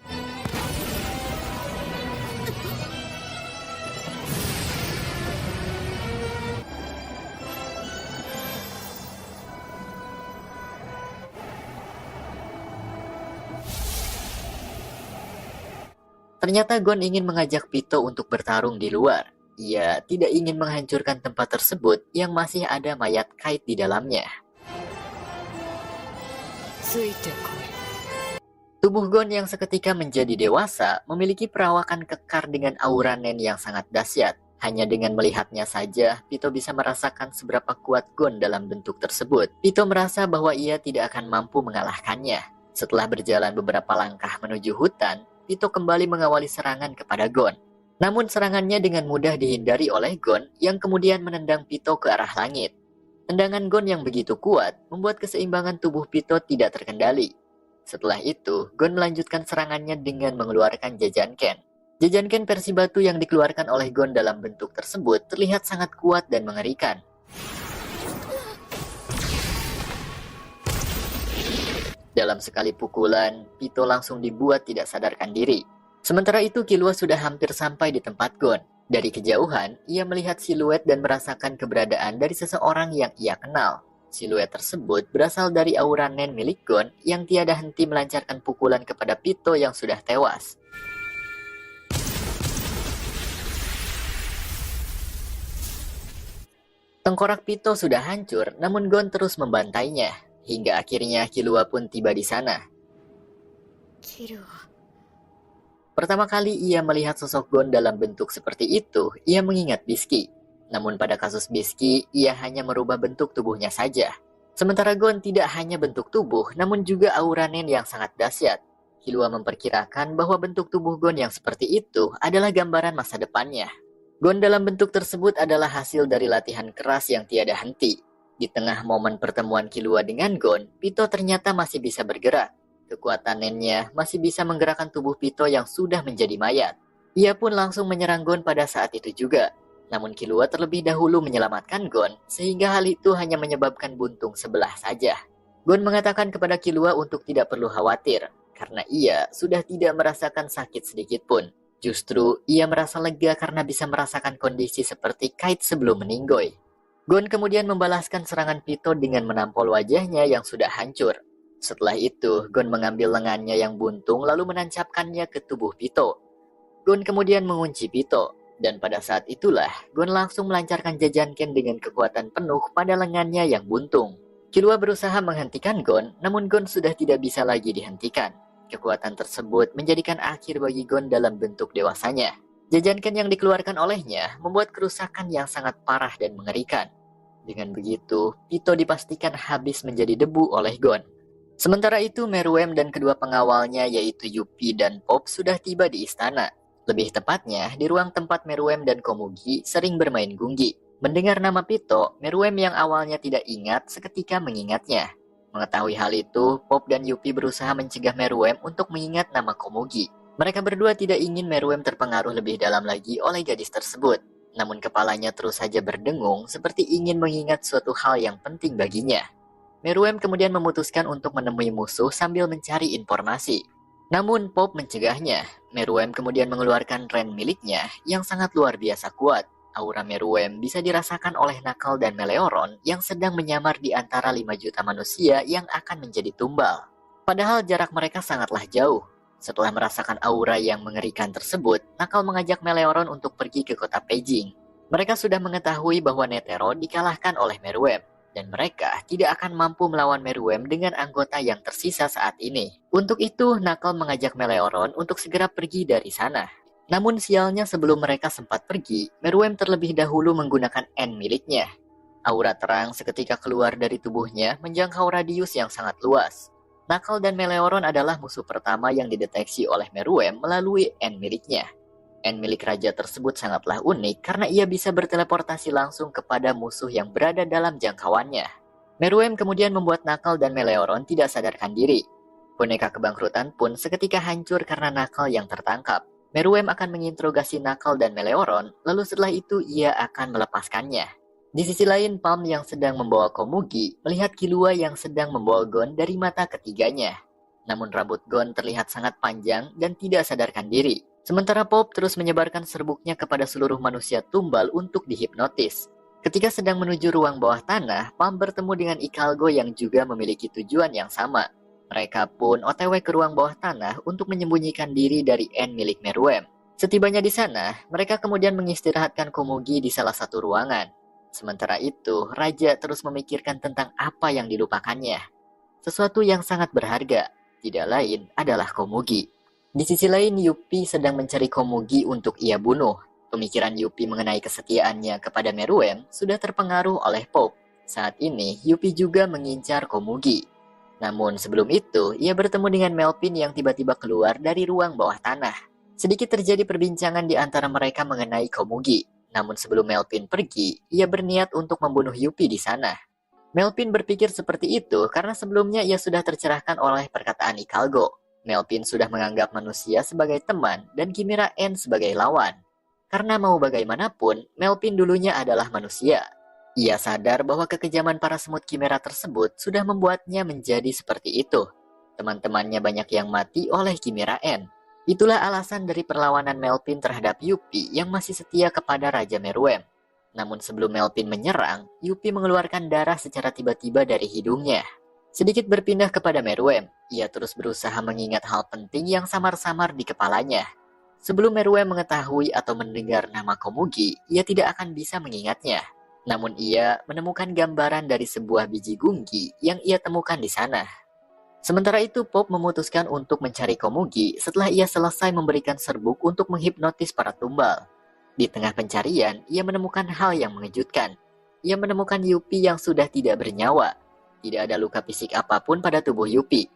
Ternyata Gon ingin mengajak Pito untuk bertarung di luar. Ia tidak ingin menghancurkan tempat tersebut yang masih ada mayat Kite di dalamnya. Tubuh Gon yang seketika menjadi dewasa memiliki perawakan kekar dengan aura Nen yang sangat dahsyat. Hanya dengan melihatnya saja, Pito bisa merasakan seberapa kuat Gon dalam bentuk tersebut. Pito merasa bahwa ia tidak akan mampu mengalahkannya. Setelah berjalan beberapa langkah menuju hutan, Pito kembali mengawali serangan kepada Gon. Namun serangannya dengan mudah dihindari oleh Gon yang kemudian menendang Pito ke arah langit. Tendangan Gon yang begitu kuat membuat keseimbangan tubuh Pito tidak terkendali. Setelah itu, Gon melanjutkan serangannya dengan mengeluarkan Jajanken. Jajanken versi batu yang dikeluarkan oleh Gon dalam bentuk tersebut terlihat sangat kuat dan mengerikan. Dalam sekali pukulan, Pito langsung dibuat tidak sadarkan diri. Sementara itu, Killua sudah hampir sampai di tempat Gon. Dari kejauhan, ia melihat siluet dan merasakan keberadaan dari seseorang yang ia kenal. Siluet tersebut berasal dari aura Nen milik Gon yang tiada henti melancarkan pukulan kepada Pito yang sudah tewas. Tengkorak Pito sudah hancur, namun Gon terus membantainya. Hingga akhirnya Killua pun tiba di sana.
Killua.
Pertama kali ia melihat sosok Gon dalam bentuk seperti itu, ia mengingat Bisky. Namun pada kasus Bisky, ia hanya merubah bentuk tubuhnya saja. Sementara Gon tidak hanya bentuk tubuh, namun juga aura Nen yang sangat dahsyat. Killua memperkirakan bahwa bentuk tubuh Gon yang seperti itu adalah gambaran masa depannya. Gon dalam bentuk tersebut adalah hasil dari latihan keras yang tiada henti. Di tengah momen pertemuan Killua dengan Gon, Pito ternyata masih bisa bergerak. Kekuatan Nennya masih bisa menggerakkan tubuh Pito yang sudah menjadi mayat. Ia pun langsung menyerang Gon pada saat itu juga. Namun Killua terlebih dahulu menyelamatkan Gon, sehingga hal itu hanya menyebabkan buntung sebelah saja. Gon mengatakan kepada Killua untuk tidak perlu khawatir, karena ia sudah tidak merasakan sakit sedikit pun. Justru, ia merasa lega karena bisa merasakan kondisi seperti Kite sebelum meninggoy. Gon kemudian membalaskan serangan Pito dengan menampol wajahnya yang sudah hancur. Setelah itu, Gon mengambil lengannya yang buntung lalu menancapkannya ke tubuh Pito. Gon kemudian mengunci Pito, dan pada saat itulah Gon langsung melancarkan Jajanken dengan kekuatan penuh pada lengannya yang buntung. Killua berusaha menghentikan Gon, namun Gon sudah tidak bisa lagi dihentikan. Kekuatan tersebut menjadikan akhir bagi Gon dalam bentuk dewasanya. Jajanken yang dikeluarkan olehnya membuat kerusakan yang sangat parah dan mengerikan. Dengan begitu, Pito dipastikan habis menjadi debu oleh Gon. Sementara itu, Meruem dan kedua pengawalnya yaitu Yuppie dan Pop sudah tiba di istana. Lebih tepatnya, di ruang tempat Meruem dan Komugi sering bermain gunggi. Mendengar nama Pito, Meruem yang awalnya tidak ingat seketika mengingatnya. Mengetahui hal itu, Pop dan Yuppie berusaha mencegah Meruem untuk mengingat nama Komugi. Mereka berdua tidak ingin Meruem terpengaruh lebih dalam lagi oleh gadis tersebut. Namun kepalanya terus saja berdengung seperti ingin mengingat suatu hal yang penting baginya. Meruem kemudian memutuskan untuk menemui musuh sambil mencari informasi. Namun Pop mencegahnya. Meruem kemudian mengeluarkan Ren miliknya yang sangat luar biasa kuat. Aura Meruem bisa dirasakan oleh Knuckle dan Meleoron yang sedang menyamar di antara 5 juta manusia yang akan menjadi tumbal. Padahal jarak mereka sangatlah jauh. Setelah merasakan aura yang mengerikan tersebut, Knuckle mengajak Meleoron untuk pergi ke kota Peijing. Mereka sudah mengetahui bahwa Netero dikalahkan oleh Meruem, dan mereka tidak akan mampu melawan Meruem dengan anggota yang tersisa saat ini. Untuk itu, Knuckle mengajak Meleoron untuk segera pergi dari sana. Namun sialnya sebelum mereka sempat pergi, Meruem terlebih dahulu menggunakan N miliknya. Aura terang seketika keluar dari tubuhnya menjangkau radius yang sangat luas. Knuckle dan Meleoron adalah musuh pertama yang dideteksi oleh Meruem melalui N miliknya. N milik raja tersebut sangatlah unik karena ia bisa berteleportasi langsung kepada musuh yang berada dalam jangkauannya. Meruem kemudian membuat Knuckle dan Meleoron tidak sadarkan diri. Boneka kebangkrutan pun seketika hancur karena Knuckle yang tertangkap. Meruem akan menginterogasi Knuckle dan Meleoron, lalu setelah itu ia akan melepaskannya. Di sisi lain, Palm yang sedang membawa Komugi melihat Killua yang sedang membawa Gon dari mata ketiganya. Namun rambut Gon terlihat sangat panjang dan tidak sadarkan diri. Sementara Pop terus menyebarkan serbuknya kepada seluruh manusia tumbal untuk dihipnotis. Ketika sedang menuju ruang bawah tanah, Palm bertemu dengan Ikalgo yang juga memiliki tujuan yang sama. Mereka pun OTW ke ruang bawah tanah untuk menyembunyikan diri dari N milik Meruem. Setibanya di sana, mereka kemudian mengistirahatkan Komugi di salah satu ruangan. Sementara itu, Raja terus memikirkan tentang apa yang dilupakannya. Sesuatu yang sangat berharga, tidak lain adalah Komugi. Di sisi lain, Yuppie sedang mencari Komugi untuk ia bunuh. Pemikiran Yuppie mengenai kesetiaannya kepada Meruem sudah terpengaruh oleh Pop. Saat ini, Yuppie juga mengincar Komugi. Namun sebelum itu, ia bertemu dengan Melpin yang tiba-tiba keluar dari ruang bawah tanah. Sedikit terjadi perbincangan di antara mereka mengenai Komugi. Namun sebelum Melpin pergi, ia berniat untuk membunuh Yuppie di sana. Melpin berpikir seperti itu karena sebelumnya ia sudah tercerahkan oleh perkataan Ikalgo. Melpin sudah menganggap manusia sebagai teman dan Chimera Ant sebagai lawan. Karena mau bagaimanapun, Melpin dulunya adalah manusia. Ia sadar bahwa kekejaman para semut Chimera tersebut sudah membuatnya menjadi seperti itu. Teman-temannya banyak yang mati oleh Chimera Ant. Itulah alasan dari perlawanan Melpin terhadap Yuppie yang masih setia kepada Raja Meruem. Namun sebelum Melpin menyerang, Yuppie mengeluarkan darah secara tiba-tiba dari hidungnya. Sedikit berpindah kepada Meruem, ia terus berusaha mengingat hal penting yang samar-samar di kepalanya. Sebelum Meruem mengetahui atau mendengar nama Komugi, ia tidak akan bisa mengingatnya. Namun ia menemukan gambaran dari sebuah biji gunggi yang ia temukan di sana. Sementara itu, Pop memutuskan untuk mencari Komugi setelah ia selesai memberikan serbuk untuk menghipnotis para tumbal. Di tengah pencarian, ia menemukan hal yang mengejutkan. Ia menemukan Yuppie yang sudah tidak bernyawa. Tidak ada luka fisik apapun pada tubuh Yuppie.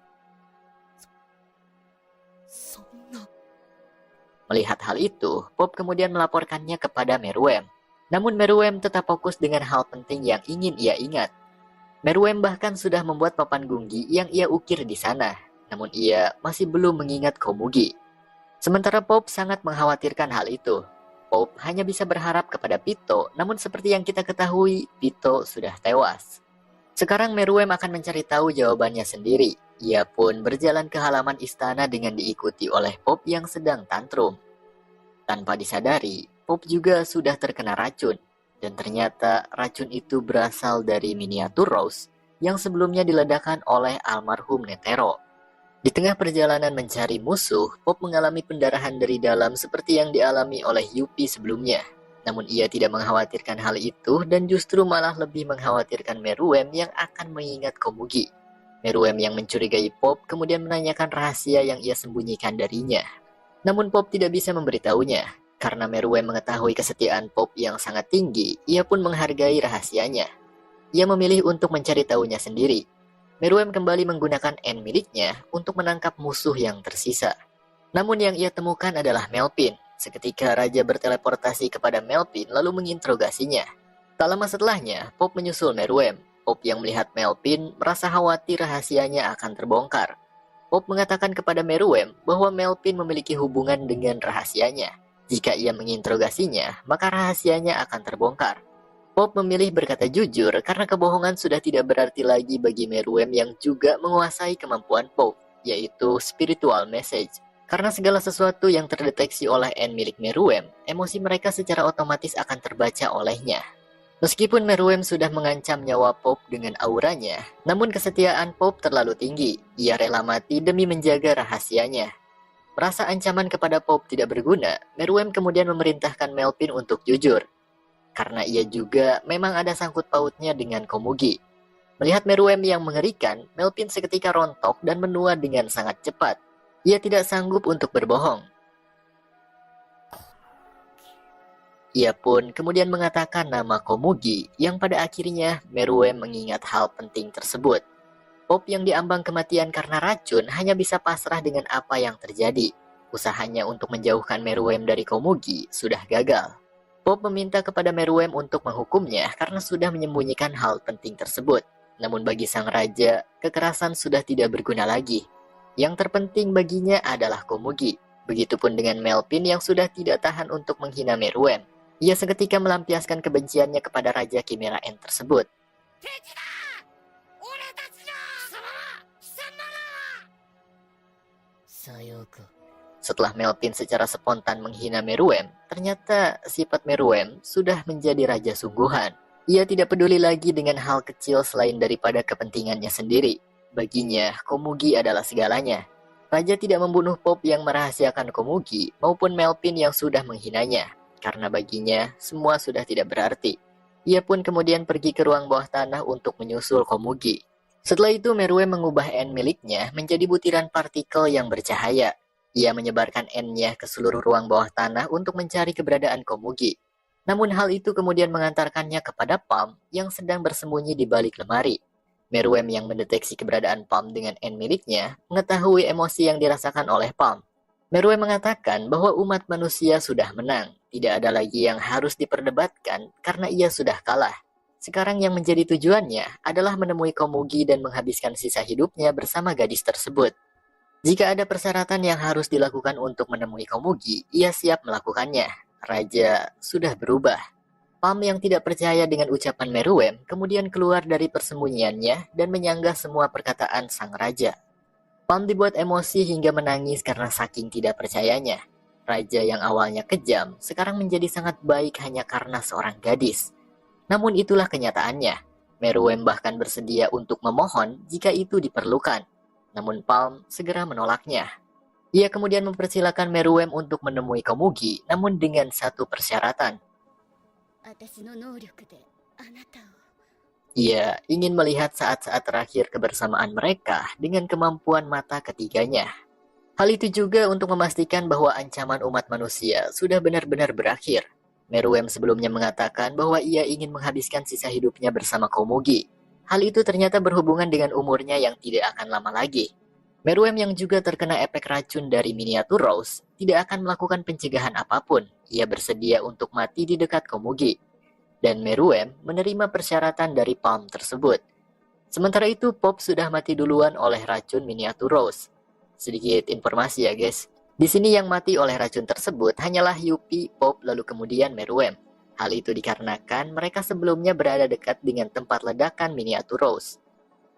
Melihat hal itu, Pop kemudian melaporkannya kepada Meruem. Namun Meruem tetap fokus dengan hal penting yang ingin ia ingat. Meruem bahkan sudah membuat papan gunggi yang ia ukir di sana. Namun ia masih belum mengingat Komugi. Sementara Pop sangat mengkhawatirkan hal itu. Pop hanya bisa berharap kepada Pito, namun seperti yang kita ketahui, Pito sudah tewas. Sekarang Meruem akan mencari tahu jawabannya sendiri. Ia pun berjalan ke halaman istana dengan diikuti oleh Pop yang sedang tantrum. Tanpa disadari, Pop juga sudah terkena racun. Dan ternyata racun itu berasal dari miniatur Rose yang sebelumnya diledakkan oleh almarhum Netero. Di tengah perjalanan mencari musuh, Pop mengalami pendarahan dari dalam seperti yang dialami oleh Yuppie sebelumnya. Namun ia tidak mengkhawatirkan hal itu dan justru malah lebih mengkhawatirkan Meruem yang akan mengingat Komugi. Meruem yang mencurigai Pop kemudian menanyakan rahasia yang ia sembunyikan darinya. Namun Pop tidak bisa memberitahunya. Karena Meruem mengetahui kesetiaan Pop yang sangat tinggi, ia pun menghargai rahasianya. Ia memilih untuk mencari tahunya sendiri. Meruem kembali menggunakan N miliknya untuk menangkap musuh yang tersisa. Namun yang ia temukan adalah Melpin. Seketika Raja berteleportasi kepada Melpin lalu menginterogasinya. Tak lama setelahnya, Pop menyusul Meruem. Pop yang melihat Melpin merasa khawatir rahasianya akan terbongkar. Pop mengatakan kepada Meruem bahwa Melpin memiliki hubungan dengan rahasianya. Jika ia menginterogasinya, maka rahasianya akan terbongkar. Pop memilih berkata jujur karena kebohongan sudah tidak berarti lagi bagi Meruem yang juga menguasai kemampuan Pop, yaitu spiritual message. Karena segala sesuatu yang terdeteksi oleh N milik Meruem, emosi mereka secara otomatis akan terbaca olehnya. Meskipun Meruem sudah mengancam nyawa Pop dengan auranya, namun kesetiaan Pop terlalu tinggi. Ia rela mati demi menjaga rahasianya. Merasa ancaman kepada Pop tidak berguna, Meruem kemudian memerintahkan Melpin untuk jujur. Karena ia juga memang ada sangkut pautnya dengan Komugi. Melihat Meruem yang mengerikan, Melpin seketika rontok dan menua dengan sangat cepat. Ia tidak sanggup untuk berbohong. Ia pun kemudian mengatakan nama Komugi yang pada akhirnya Meruem mengingat hal penting tersebut. Pop yang diambang kematian karena racun hanya bisa pasrah dengan apa yang terjadi. Usahanya untuk menjauhkan Meruem dari Komugi sudah gagal. Pop meminta kepada Meruem untuk menghukumnya karena sudah menyembunyikan hal penting tersebut. Namun bagi sang raja, kekerasan sudah tidak berguna lagi. Yang terpenting baginya adalah Komugi. Begitupun dengan Melpin yang sudah tidak tahan untuk menghina Meruem. Ia seketika melampiaskan kebenciannya kepada Raja Chimera Ant tersebut. Setelah Melpin secara spontan menghina Meruem, ternyata sifat Meruem sudah menjadi raja sungguhan. Ia tidak peduli lagi dengan hal kecil selain daripada kepentingannya sendiri. Baginya, Komugi adalah segalanya. Raja tidak membunuh Pop yang merahasiakan Komugi maupun Melpin yang sudah menghinanya, karena baginya semua sudah tidak berarti. Ia pun kemudian pergi ke ruang bawah tanah untuk menyusul Komugi. Setelah itu Meruem mengubah N miliknya menjadi butiran partikel yang bercahaya. Ia menyebarkan N-nya ke seluruh ruang bawah tanah untuk mencari keberadaan Komugi. Namun hal itu kemudian mengantarkannya kepada Palm yang sedang bersembunyi di balik lemari. Meruem yang mendeteksi keberadaan Palm dengan N miliknya mengetahui emosi yang dirasakan oleh Palm. Meruem mengatakan bahwa umat manusia sudah menang. Tidak ada lagi yang harus diperdebatkan karena ia sudah kalah. Sekarang yang menjadi tujuannya adalah menemui Komugi dan menghabiskan sisa hidupnya bersama gadis tersebut. Jika ada persyaratan yang harus dilakukan untuk menemui Komugi, ia siap melakukannya. Raja sudah berubah. Palm yang tidak percaya dengan ucapan Meruem kemudian keluar dari persembunyiannya dan menyanggah semua perkataan sang raja. Palm dibuat emosi hingga menangis karena saking tidak percayanya. Raja yang awalnya kejam sekarang menjadi sangat baik hanya karena seorang gadis. Namun itulah kenyataannya. Meruem bahkan bersedia untuk memohon jika itu diperlukan. Namun Palm segera menolaknya. Ia kemudian mempersilahkan Meruem untuk menemui Komugi, namun dengan satu persyaratan. Ia ingin melihat saat-saat terakhir kebersamaan mereka dengan kemampuan mata ketiganya. Hal itu juga untuk memastikan bahwa ancaman umat manusia sudah benar-benar berakhir. Meruem sebelumnya mengatakan bahwa ia ingin menghabiskan sisa hidupnya bersama Komugi. Hal itu ternyata berhubungan dengan umurnya yang tidak akan lama lagi. Meruem yang juga terkena efek racun dari miniatur Rose tidak akan melakukan pencegahan apapun. Ia bersedia untuk mati di dekat Komugi. Dan Meruem menerima persyaratan dari Palm tersebut. Sementara itu Pop sudah mati duluan oleh racun miniatur Rose. Sedikit informasi ya guys. Di sini yang mati oleh racun tersebut hanyalah Yuppie, Pop, lalu kemudian Meruem. Hal itu dikarenakan mereka sebelumnya berada dekat dengan tempat ledakan miniatur Rose.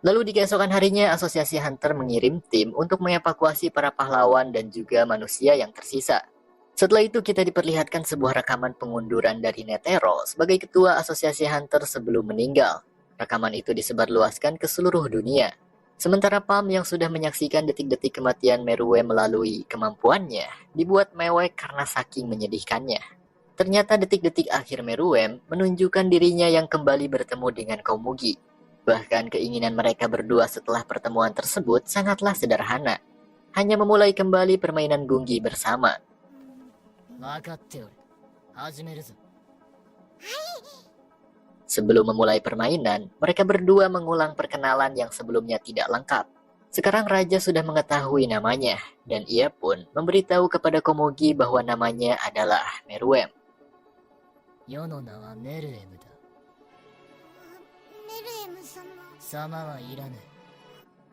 Lalu di keesokan harinya, Asosiasi Hunter mengirim tim untuk mengevakuasi para pahlawan dan juga manusia yang tersisa. Setelah itu kita diperlihatkan sebuah rekaman pengunduran dari Netero sebagai ketua Asosiasi Hunter sebelum meninggal. Rekaman itu disebarluaskan ke seluruh dunia. Sementara Palm yang sudah menyaksikan detik-detik kematian Meruem melalui kemampuannya, dibuat mewek karena saking menyedihkannya. Ternyata detik-detik akhir Meruem menunjukkan dirinya yang kembali bertemu dengan Komugi. Bahkan keinginan mereka berdua setelah pertemuan tersebut sangatlah sederhana. Hanya memulai kembali permainan Gungi bersama. Sebelum memulai permainan, mereka berdua mengulang perkenalan yang sebelumnya tidak lengkap. Sekarang Raja sudah mengetahui namanya, dan ia pun memberitahu kepada Komugi bahwa namanya adalah Meruem.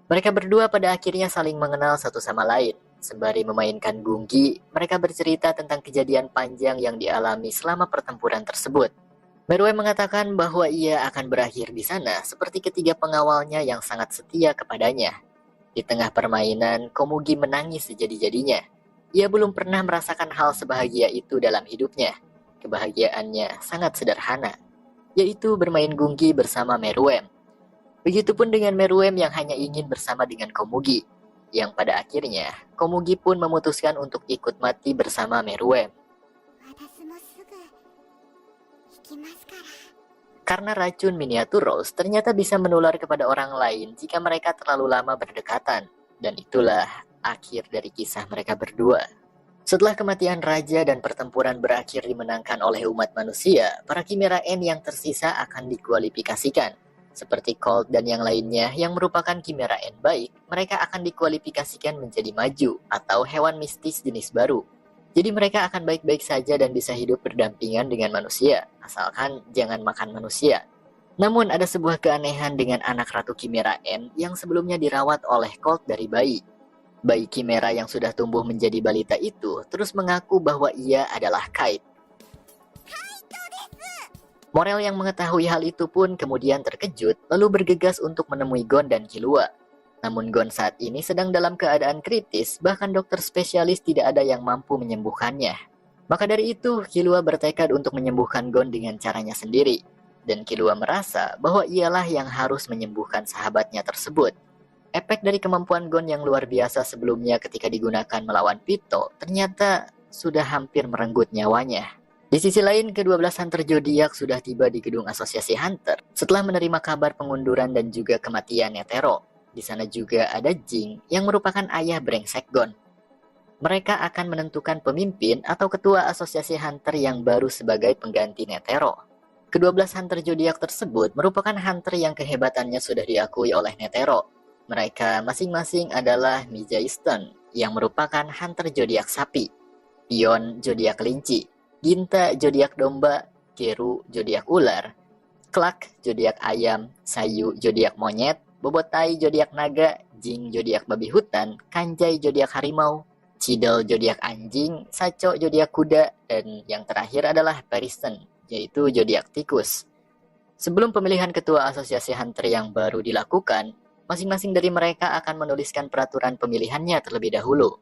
Mereka berdua pada akhirnya saling mengenal satu sama lain. Sembari memainkan Gungi, mereka bercerita tentang kejadian panjang yang dialami selama pertempuran tersebut. Meruem mengatakan bahwa ia akan berakhir di sana seperti ketiga pengawalnya yang sangat setia kepadanya. Di tengah permainan, Komugi menangis sejadi-jadinya. Ia belum pernah merasakan hal sebahagia itu dalam hidupnya. Kebahagiaannya sangat sederhana, yaitu bermain Gungi bersama Meruem. Begitupun dengan Meruem yang hanya ingin bersama dengan Komugi, yang pada akhirnya Komugi pun memutuskan untuk ikut mati bersama Meruem. Karena racun miniatur Rose ternyata bisa menular kepada orang lain jika mereka terlalu lama berdekatan, dan itulah akhir dari kisah mereka berdua. Setelah kematian raja dan pertempuran berakhir dimenangkan oleh umat manusia, para Chimera Ant yang tersisa akan dikualifikasikan. Seperti Colt dan yang lainnya yang merupakan Chimera Ant baik, mereka akan dikualifikasikan menjadi maju atau hewan mistis jenis baru. Jadi mereka akan baik-baik saja dan bisa hidup berdampingan dengan manusia, asalkan jangan makan manusia. Namun ada sebuah keanehan dengan anak Ratu Chimera Ant yang sebelumnya dirawat oleh Colt dari bayi. Bayi Chimera yang sudah tumbuh menjadi balita itu terus mengaku bahwa ia adalah Kite. Morel yang mengetahui hal itu pun kemudian terkejut lalu bergegas untuk menemui Gon dan Killua. Namun Gon saat ini sedang dalam keadaan kritis, bahkan dokter spesialis tidak ada yang mampu menyembuhkannya. Maka dari itu, Killua bertekad untuk menyembuhkan Gon dengan caranya sendiri. Dan Killua merasa bahwa ialah yang harus menyembuhkan sahabatnya tersebut. Efek dari kemampuan Gon yang luar biasa sebelumnya ketika digunakan melawan Pito ternyata sudah hampir merenggut nyawanya. Di sisi lain, ke-12 Hunter Zodiac sudah tiba di gedung asosiasi Hunter setelah menerima kabar pengunduran dan juga kematian Netero. Di sana juga ada Jing yang merupakan ayah brengsek Gon. Mereka akan menentukan pemimpin atau ketua asosiasi Hunter yang baru sebagai pengganti Netero. Ke-12 Hunter Zodiac tersebut merupakan Hunter yang kehebatannya sudah diakui oleh Netero. Mereka masing-masing adalah Mijaisten yang merupakan Hunter Zodiac sapi, Pion Zodiac kelinci, Ginta Zodiac domba, Geru Zodiac ular, Klak Zodiac ayam, Sayu Zodiac monyet, Bobotai Zodiac naga, Jing Zodiac babi hutan, Kanjai Zodiac harimau, Cidel Zodiac anjing, Saco Zodiac kuda, dan yang terakhir adalah Peristen, yaitu Zodiac tikus. Sebelum pemilihan ketua asosiasi Hunter yang baru dilakukan, masing-masing dari mereka akan menuliskan peraturan pemilihannya terlebih dahulu.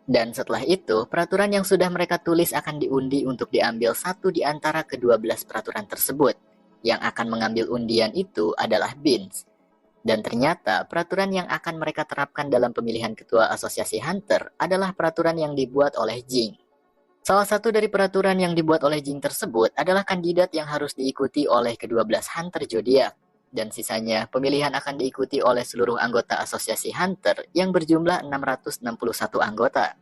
Dan setelah itu, peraturan yang sudah mereka tulis akan diundi untuk diambil satu di antara ke-12 peraturan tersebut. Yang akan mengambil undian itu adalah Beans. Dan ternyata, peraturan yang akan mereka terapkan dalam pemilihan ketua asosiasi Hunter adalah peraturan yang dibuat oleh Jing. Salah satu dari peraturan yang dibuat oleh Jing tersebut adalah kandidat yang harus diikuti oleh ke-12 Hunter Zodiac. Dan sisanya pemilihan akan diikuti oleh seluruh anggota asosiasi Hunter yang berjumlah 661 anggota.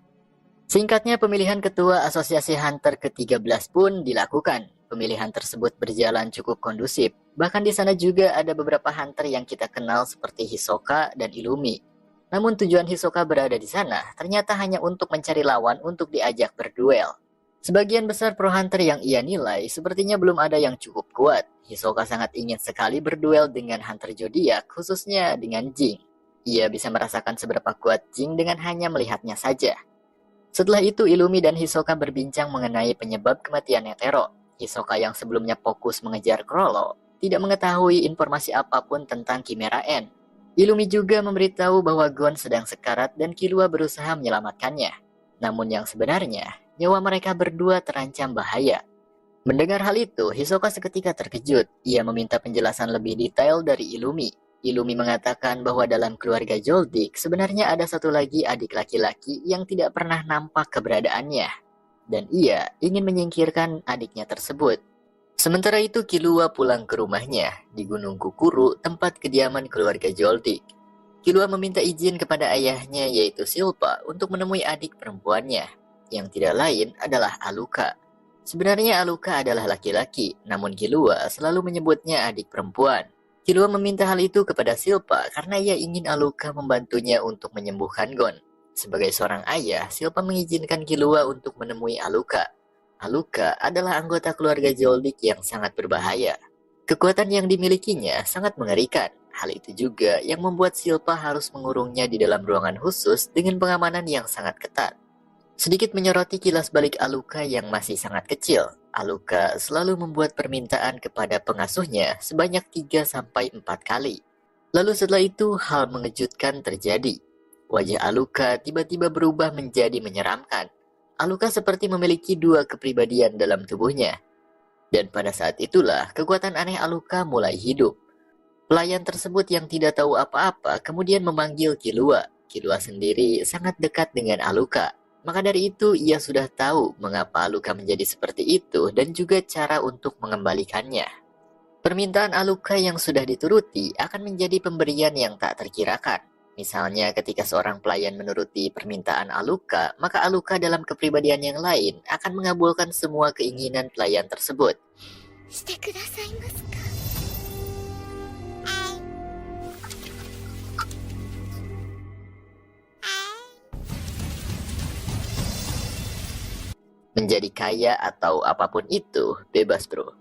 Singkatnya, pemilihan ketua asosiasi Hunter ke-13 pun dilakukan. Pemilihan tersebut berjalan cukup kondusif. Bahkan di sana juga ada beberapa Hunter yang kita kenal seperti Hisoka dan Illumi. Namun tujuan Hisoka berada di sana ternyata hanya untuk mencari lawan untuk diajak berduel. Sebagian besar pro hunter yang ia nilai sepertinya belum ada yang cukup kuat. Hisoka sangat ingin sekali berduel dengan Hunter Zodiac, khususnya dengan Jing. Ia bisa merasakan seberapa kuat Jing dengan hanya melihatnya saja. Setelah itu, Illumi dan Hisoka berbincang mengenai penyebab kematian Netero. Hisoka yang sebelumnya fokus mengejar Chrollo tidak mengetahui informasi apapun tentang Chimera Ant. Illumi juga memberitahu bahwa Gon sedang sekarat dan Killua berusaha menyelamatkannya. Namun yang sebenarnya, nyawa mereka berdua terancam bahaya. Mendengar hal itu, Hisoka seketika terkejut. Ia meminta penjelasan lebih detail dari Illumi. Illumi mengatakan bahwa dalam keluarga Zoldyck sebenarnya ada satu lagi adik laki-laki yang tidak pernah nampak keberadaannya. Dan ia ingin menyingkirkan adiknya tersebut. Sementara itu, Killua pulang ke rumahnya di Gunung Kukuru, tempat kediaman keluarga Zoldyck. Killua meminta izin kepada ayahnya yaitu Silpa untuk menemui adik perempuannya, yang tidak lain adalah Aluka. Sebenarnya Aluka adalah laki-laki, namun Killua selalu menyebutnya adik perempuan. Killua meminta hal itu kepada Silpa karena ia ingin Aluka membantunya untuk menyembuhkan Gon. Sebagai seorang ayah, Silpa mengizinkan Killua untuk menemui Aluka. Aluka adalah anggota keluarga Zoldyck yang sangat berbahaya. Kekuatan yang dimilikinya sangat mengerikan. Hal itu juga yang membuat Silpa harus mengurungnya di dalam ruangan khusus dengan pengamanan yang sangat ketat. Sedikit menyoroti kilas balik Aluka yang masih sangat kecil, Aluka selalu membuat permintaan kepada pengasuhnya sebanyak 3-4 kali. Lalu setelah itu hal mengejutkan terjadi. Wajah Aluka tiba-tiba berubah menjadi menyeramkan. Aluka seperti memiliki dua kepribadian dalam tubuhnya. Dan pada saat itulah kekuatan aneh Aluka mulai hidup. Pelayan tersebut yang tidak tahu apa-apa kemudian memanggil Killua. Killua sendiri sangat dekat dengan Aluka. Maka dari itu ia sudah tahu mengapa Aluka menjadi seperti itu dan juga cara untuk mengembalikannya. Permintaan Aluka yang sudah dituruti akan menjadi pemberian yang tak terkirakan. Misalnya ketika seorang pelayan menuruti permintaan Aluka, maka Aluka dalam kepribadian yang lain akan mengabulkan semua keinginan pelayan tersebut. Menjadi kaya atau apapun itu, bebas bro.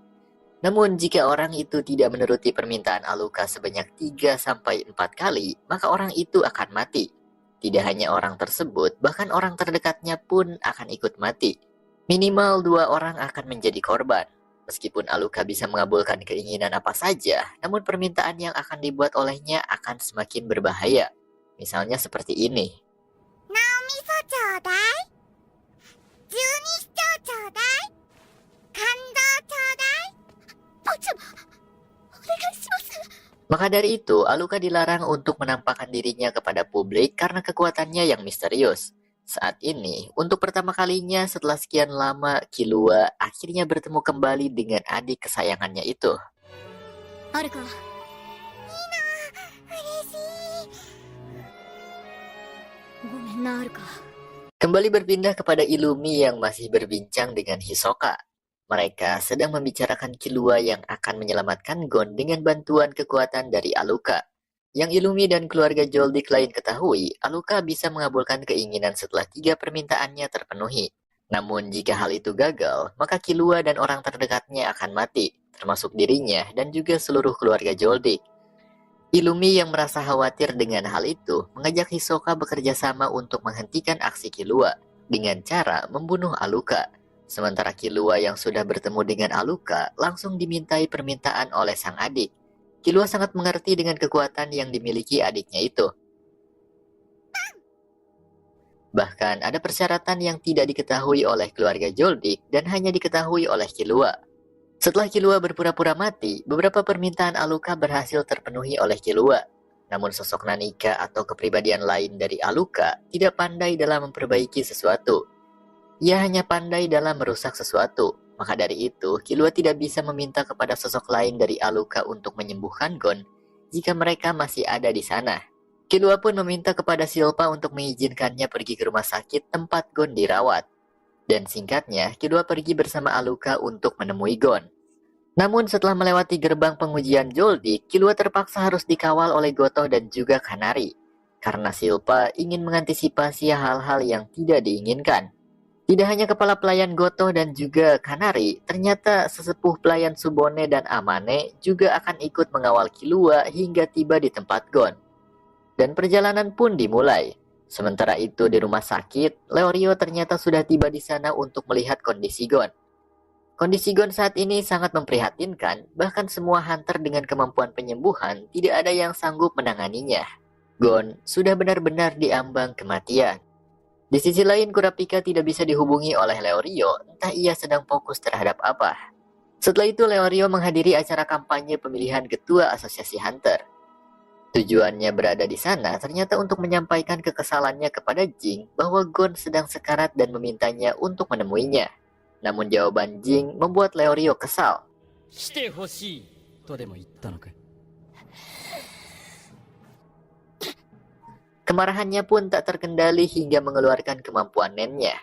Namun jika orang itu tidak menuruti permintaan Aluka sebanyak 3 sampai 4 kali, maka orang itu akan mati. Tidak hanya orang tersebut, bahkan orang terdekatnya pun akan ikut mati. Minimal 2 orang akan menjadi korban. Meskipun Aluka bisa mengabulkan keinginan apa saja, namun permintaan yang akan dibuat olehnya akan semakin berbahaya. Misalnya seperti ini.
味噌ちょうだい、十二指腸ちょうだい、肝臓ちょうだい。坊ちゃま、お願いします。
Maka dari itu, Aluka dilarang untuk menampakkan dirinya kepada publik karena kekuatannya yang misterius. Saat ini, untuk pertama kalinya setelah sekian lama, Killua akhirnya bertemu kembali dengan adik kesayangannya itu.
あるか。いいな、嬉しい。ごめんな、あるか。
Kembali berpindah kepada Illumi yang masih berbincang dengan Hisoka. Mereka sedang membicarakan Killua yang akan menyelamatkan Gon dengan bantuan kekuatan dari Aluka. Yang Illumi dan keluarga Joldik lain ketahui, Aluka bisa mengabulkan keinginan setelah 3 permintaannya terpenuhi. Namun jika hal itu gagal, maka Killua dan orang terdekatnya akan mati, termasuk dirinya dan juga seluruh keluarga Joldik. Illumi yang merasa khawatir dengan hal itu mengajak Hisoka bekerja sama untuk menghentikan aksi Killua dengan cara membunuh Aluka. Sementara Killua yang sudah bertemu dengan Aluka langsung dimintai permintaan oleh sang adik. Killua sangat mengerti dengan kekuatan yang dimiliki adiknya itu. Bahkan ada persyaratan yang tidak diketahui oleh keluarga Joldik dan hanya diketahui oleh Killua. Setelah Killua berpura-pura mati, beberapa permintaan Aluka berhasil terpenuhi oleh Killua. Namun sosok Nanika atau kepribadian lain dari Aluka tidak pandai dalam memperbaiki sesuatu. Ia hanya pandai dalam merusak sesuatu. Maka dari itu, Killua tidak bisa meminta kepada sosok lain dari Aluka untuk menyembuhkan Gon jika mereka masih ada di sana. Killua pun meminta kepada Silpa untuk mengizinkannya pergi ke rumah sakit tempat Gon dirawat. Dan singkatnya, Killua pergi bersama Aluka untuk menemui Gon. Namun setelah melewati gerbang pengujian Joldik, Killua terpaksa harus dikawal oleh Gotoh dan juga Kanari. Karena Silpa ingin mengantisipasi hal-hal yang tidak diinginkan. Tidak hanya kepala pelayan Gotoh dan juga Kanari, ternyata sesepuh pelayan Subone dan Amane juga akan ikut mengawal Killua hingga tiba di tempat Gon. Dan perjalanan pun dimulai. Sementara itu di rumah sakit, Leorio ternyata sudah tiba di sana untuk melihat kondisi Gon. Kondisi Gon saat ini sangat memprihatinkan, bahkan semua hunter dengan kemampuan penyembuhan tidak ada yang sanggup menanganinya. Gon sudah benar-benar diambang kematian. Di sisi lain, Kurapika tidak bisa dihubungi oleh Leorio, entah ia sedang fokus terhadap apa. Setelah itu, Leorio menghadiri acara kampanye pemilihan ketua asosiasi hunter. Tujuannya berada di sana ternyata untuk menyampaikan kekesalannya kepada Jing bahwa Gon sedang sekarat dan memintanya untuk menemuinya. Namun jawaban Jing membuat Leorio kesal.
来てほしいとでも言ったのか。
Kemarahannya pun tak terkendali hingga mengeluarkan kemampuan nennya.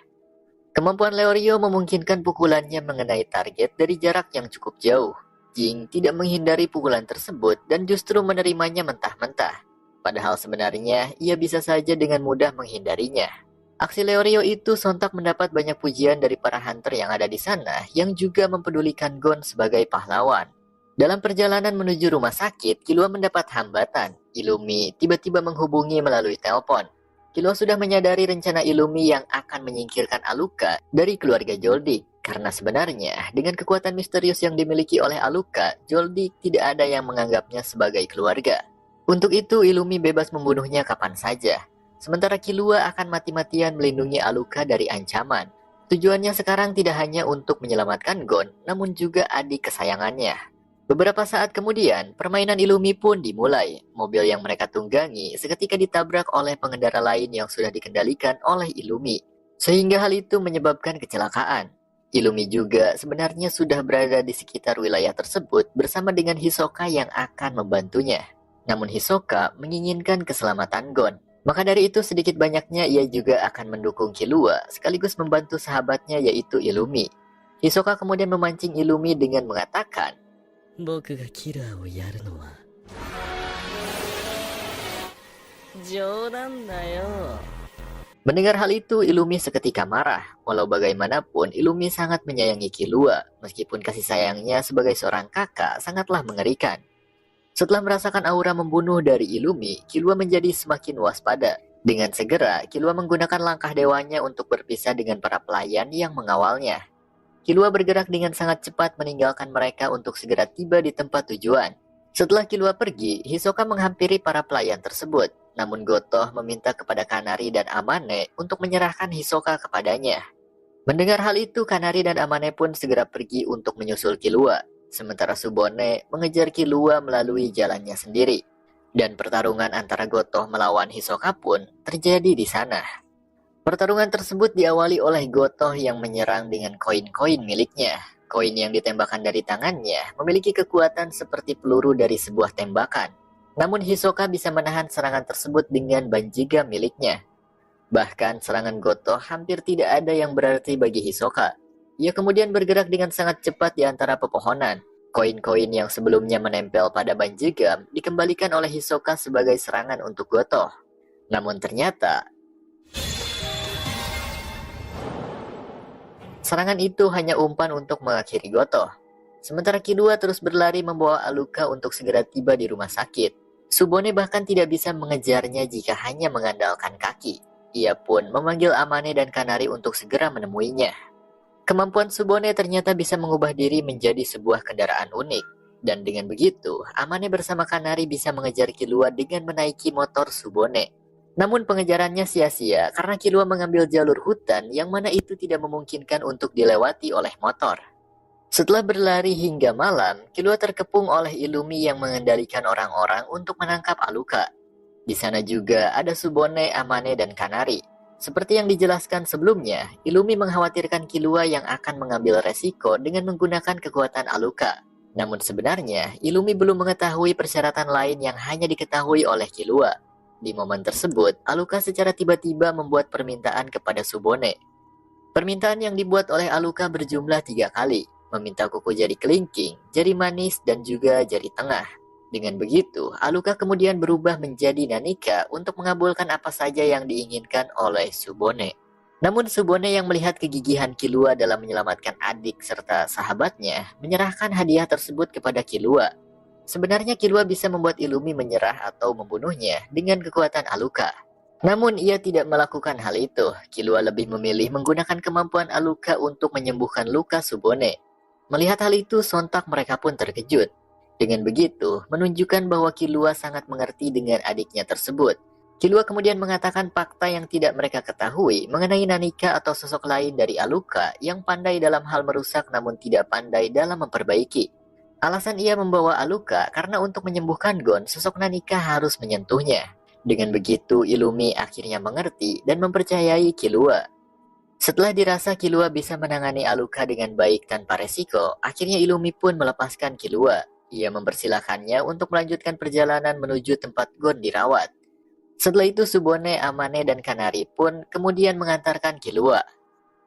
Kemampuan Leorio memungkinkan pukulannya mengenai target dari jarak yang cukup jauh. Jing tidak menghindari pukulan tersebut dan justru menerimanya mentah-mentah. Padahal sebenarnya ia bisa saja dengan mudah menghindarinya. Aksi Leorio itu sontak mendapat banyak pujian dari para hunter yang ada di sana yang juga mempedulikan Gon sebagai pahlawan. Dalam perjalanan menuju rumah sakit, Killua mendapat hambatan. Illumi tiba-tiba menghubungi melalui telepon. Killua sudah menyadari rencana Illumi yang akan menyingkirkan Aluka dari keluarga Joldik. Karena sebenarnya, dengan kekuatan misterius yang dimiliki oleh Aluka, Joldik tidak ada yang menganggapnya sebagai keluarga. Untuk itu, Illumi bebas membunuhnya kapan saja. Sementara Killua akan mati-matian melindungi Aluka dari ancaman. Tujuannya sekarang tidak hanya untuk menyelamatkan Gon, namun juga adik kesayangannya. Beberapa saat kemudian, permainan Illumi pun dimulai. Mobil yang mereka tunggangi seketika ditabrak oleh pengendara lain yang sudah dikendalikan oleh Illumi. Sehingga hal itu menyebabkan kecelakaan. Illumi juga sebenarnya sudah berada di sekitar wilayah tersebut bersama dengan Hisoka yang akan membantunya. Namun Hisoka menginginkan keselamatan Gon. Maka dari itu sedikit banyaknya ia juga akan mendukung Killua sekaligus membantu sahabatnya yaitu Illumi. Hisoka kemudian memancing Illumi dengan mengatakan,
僕がキラーをやるのは冗談だよ。
Mendengar hal itu, Illumi seketika marah. Walau bagaimanapun, Illumi sangat menyayangi Killua, meskipun kasih sayangnya sebagai seorang kakak sangatlah mengerikan. Setelah merasakan aura membunuh dari Illumi, Killua menjadi semakin waspada. Dengan segera, Killua menggunakan langkah dewanya untuk berpisah dengan para pelayan yang mengawalnya. Killua bergerak dengan sangat cepat meninggalkan mereka untuk segera tiba di tempat tujuan. Setelah Killua pergi, Hisoka menghampiri para pelayan tersebut. Namun Gotoh meminta kepada Kanari dan Amane untuk menyerahkan Hisoka kepadanya. Mendengar hal itu, Kanari dan Amane pun segera pergi untuk menyusul Killua. Sementara Subone mengejar Killua melalui jalannya sendiri. Dan pertarungan antara Gotoh melawan Hisoka pun terjadi di sana. Pertarungan tersebut diawali oleh Gotoh yang menyerang dengan koin-koin miliknya. Koin yang ditembakkan dari tangannya memiliki kekuatan seperti peluru dari sebuah tembakan. Namun Hisoka bisa menahan serangan tersebut dengan banjiga miliknya. Bahkan serangan Gotoh hampir tidak ada yang berarti bagi Hisoka. Ia kemudian bergerak dengan sangat cepat di antara pepohonan. Koin-koin yang sebelumnya menempel pada banjiga dikembalikan oleh Hisoka sebagai serangan untuk Gotoh. Namun ternyata serangan itu hanya umpan untuk mengakhiri Gotoh. Sementara Killua terus berlari membawa Aluka untuk segera tiba di rumah sakit. Subone bahkan tidak bisa mengejarnya jika hanya mengandalkan kaki. Ia pun memanggil Amane dan Kanari untuk segera menemuinya. Kemampuan Subone ternyata bisa mengubah diri menjadi sebuah kendaraan unik. Dan dengan begitu, Amane bersama Kanari bisa mengejar Killua dengan menaiki motor Subone. Namun pengejarannya sia-sia karena Killua mengambil jalur hutan yang mana itu tidak memungkinkan untuk dilewati oleh motor. Setelah berlari hingga malam, Killua terkepung oleh Illumi yang mengendalikan orang-orang untuk menangkap Aluka. Di sana juga ada Subone, Amane, dan Kanari. Seperti yang dijelaskan sebelumnya, Illumi mengkhawatirkan Killua yang akan mengambil resiko dengan menggunakan kekuatan Aluka. Namun sebenarnya, Illumi belum mengetahui persyaratan lain yang hanya diketahui oleh Killua. Di momen tersebut, Aluka secara tiba-tiba membuat permintaan kepada Subone. Permintaan yang dibuat oleh Aluka berjumlah 3 kali. Meminta kuku jari kelingking, jari manis, dan juga jari tengah. Dengan begitu, Aluka kemudian berubah menjadi Nanika untuk mengabulkan apa saja yang diinginkan oleh Subone. Namun Subone yang melihat kegigihan Killua dalam menyelamatkan adik serta sahabatnya, menyerahkan hadiah tersebut kepada Killua. Sebenarnya Killua bisa membuat Illumi menyerah atau membunuhnya dengan kekuatan Aluka. Namun ia tidak melakukan hal itu. Killua lebih memilih menggunakan kemampuan Aluka untuk menyembuhkan luka Subone. Melihat hal itu, sontak mereka pun terkejut. Dengan begitu, menunjukkan bahwa Killua sangat mengerti dengan adiknya tersebut. Killua kemudian mengatakan fakta yang tidak mereka ketahui mengenai Nanika atau sosok lain dari Aluka yang pandai dalam hal merusak namun tidak pandai dalam memperbaiki. Alasan ia membawa Aluka karena untuk menyembuhkan Gon, sosok Nanika harus menyentuhnya. Dengan begitu, Illumi akhirnya mengerti dan mempercayai Killua. Setelah dirasa Killua bisa menangani Aluka dengan baik tanpa resiko, akhirnya Illumi pun melepaskan Killua. Ia mempersilahkannya untuk melanjutkan perjalanan menuju tempat Gon dirawat. Setelah itu Subone, Amane, dan Kanari pun kemudian mengantarkan Killua.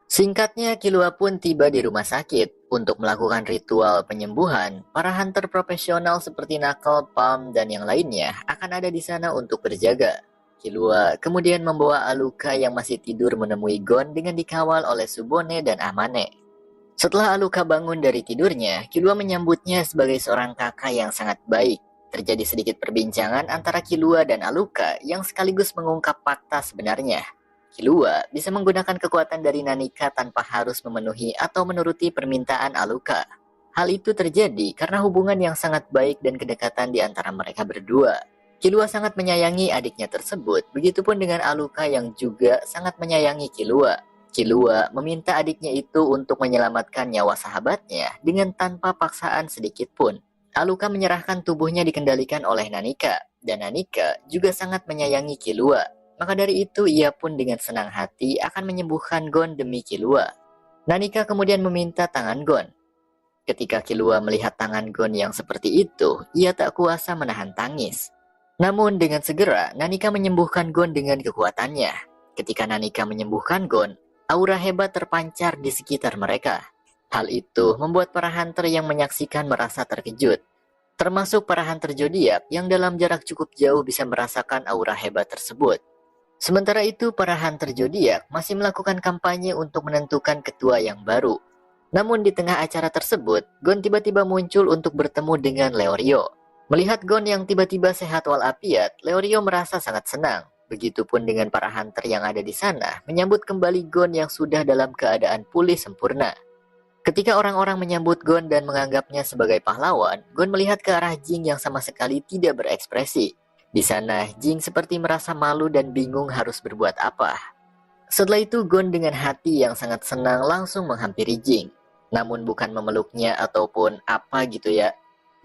Singkatnya, Killua pun tiba di rumah sakit. Untuk melakukan ritual penyembuhan, para hunter profesional seperti Knuckle, Palm, dan yang lainnya akan ada di sana untuk berjaga. Killua kemudian membawa Aluka yang masih tidur menemui Gon dengan dikawal oleh Subone dan Amane. Setelah Aluka bangun dari tidurnya, Killua menyambutnya sebagai seorang kakak yang sangat baik. Terjadi sedikit perbincangan antara Killua dan Aluka yang sekaligus mengungkap fakta sebenarnya. Killua bisa menggunakan kekuatan dari Nanika tanpa harus memenuhi atau menuruti permintaan Aluka. Hal itu terjadi karena hubungan yang sangat baik dan kedekatan di antara mereka berdua. Killua sangat menyayangi adiknya tersebut, begitupun dengan Aluka yang juga sangat menyayangi Killua. Killua meminta adiknya itu untuk menyelamatkan nyawa sahabatnya dengan tanpa paksaan sedikit pun. Aluka menyerahkan tubuhnya dikendalikan oleh Nanika, dan Nanika juga sangat menyayangi Killua. Maka dari itu ia pun dengan senang hati akan menyembuhkan Gon demi Killua. Nanika kemudian meminta tangan Gon. Ketika Killua melihat tangan Gon yang seperti itu, ia tak kuasa menahan tangis. Namun dengan segera, Nanika menyembuhkan Gon dengan kekuatannya. Ketika Nanika menyembuhkan Gon, aura hebat terpancar di sekitar mereka. Hal itu membuat para hunter yang menyaksikan merasa terkejut. Termasuk para hunter zodiak yang dalam jarak cukup jauh bisa merasakan aura hebat tersebut. Sementara itu, para hunter zodiak masih melakukan kampanye untuk menentukan ketua yang baru. Namun di tengah acara tersebut, Gon tiba-tiba muncul untuk bertemu dengan Leorio. Melihat Gon yang tiba-tiba sehat walafiat, Leorio merasa sangat senang. Begitupun dengan para hunter yang ada di sana, menyambut kembali Gon yang sudah dalam keadaan pulih sempurna. Ketika orang-orang menyambut Gon dan menganggapnya sebagai pahlawan, Gon melihat ke arah Jing yang sama sekali tidak berekspresi. Di sana, Jing seperti merasa malu dan bingung harus berbuat apa. Setelah itu, Gon dengan hati yang sangat senang langsung menghampiri Jing. Namun bukan memeluknya ataupun apa gitu ya.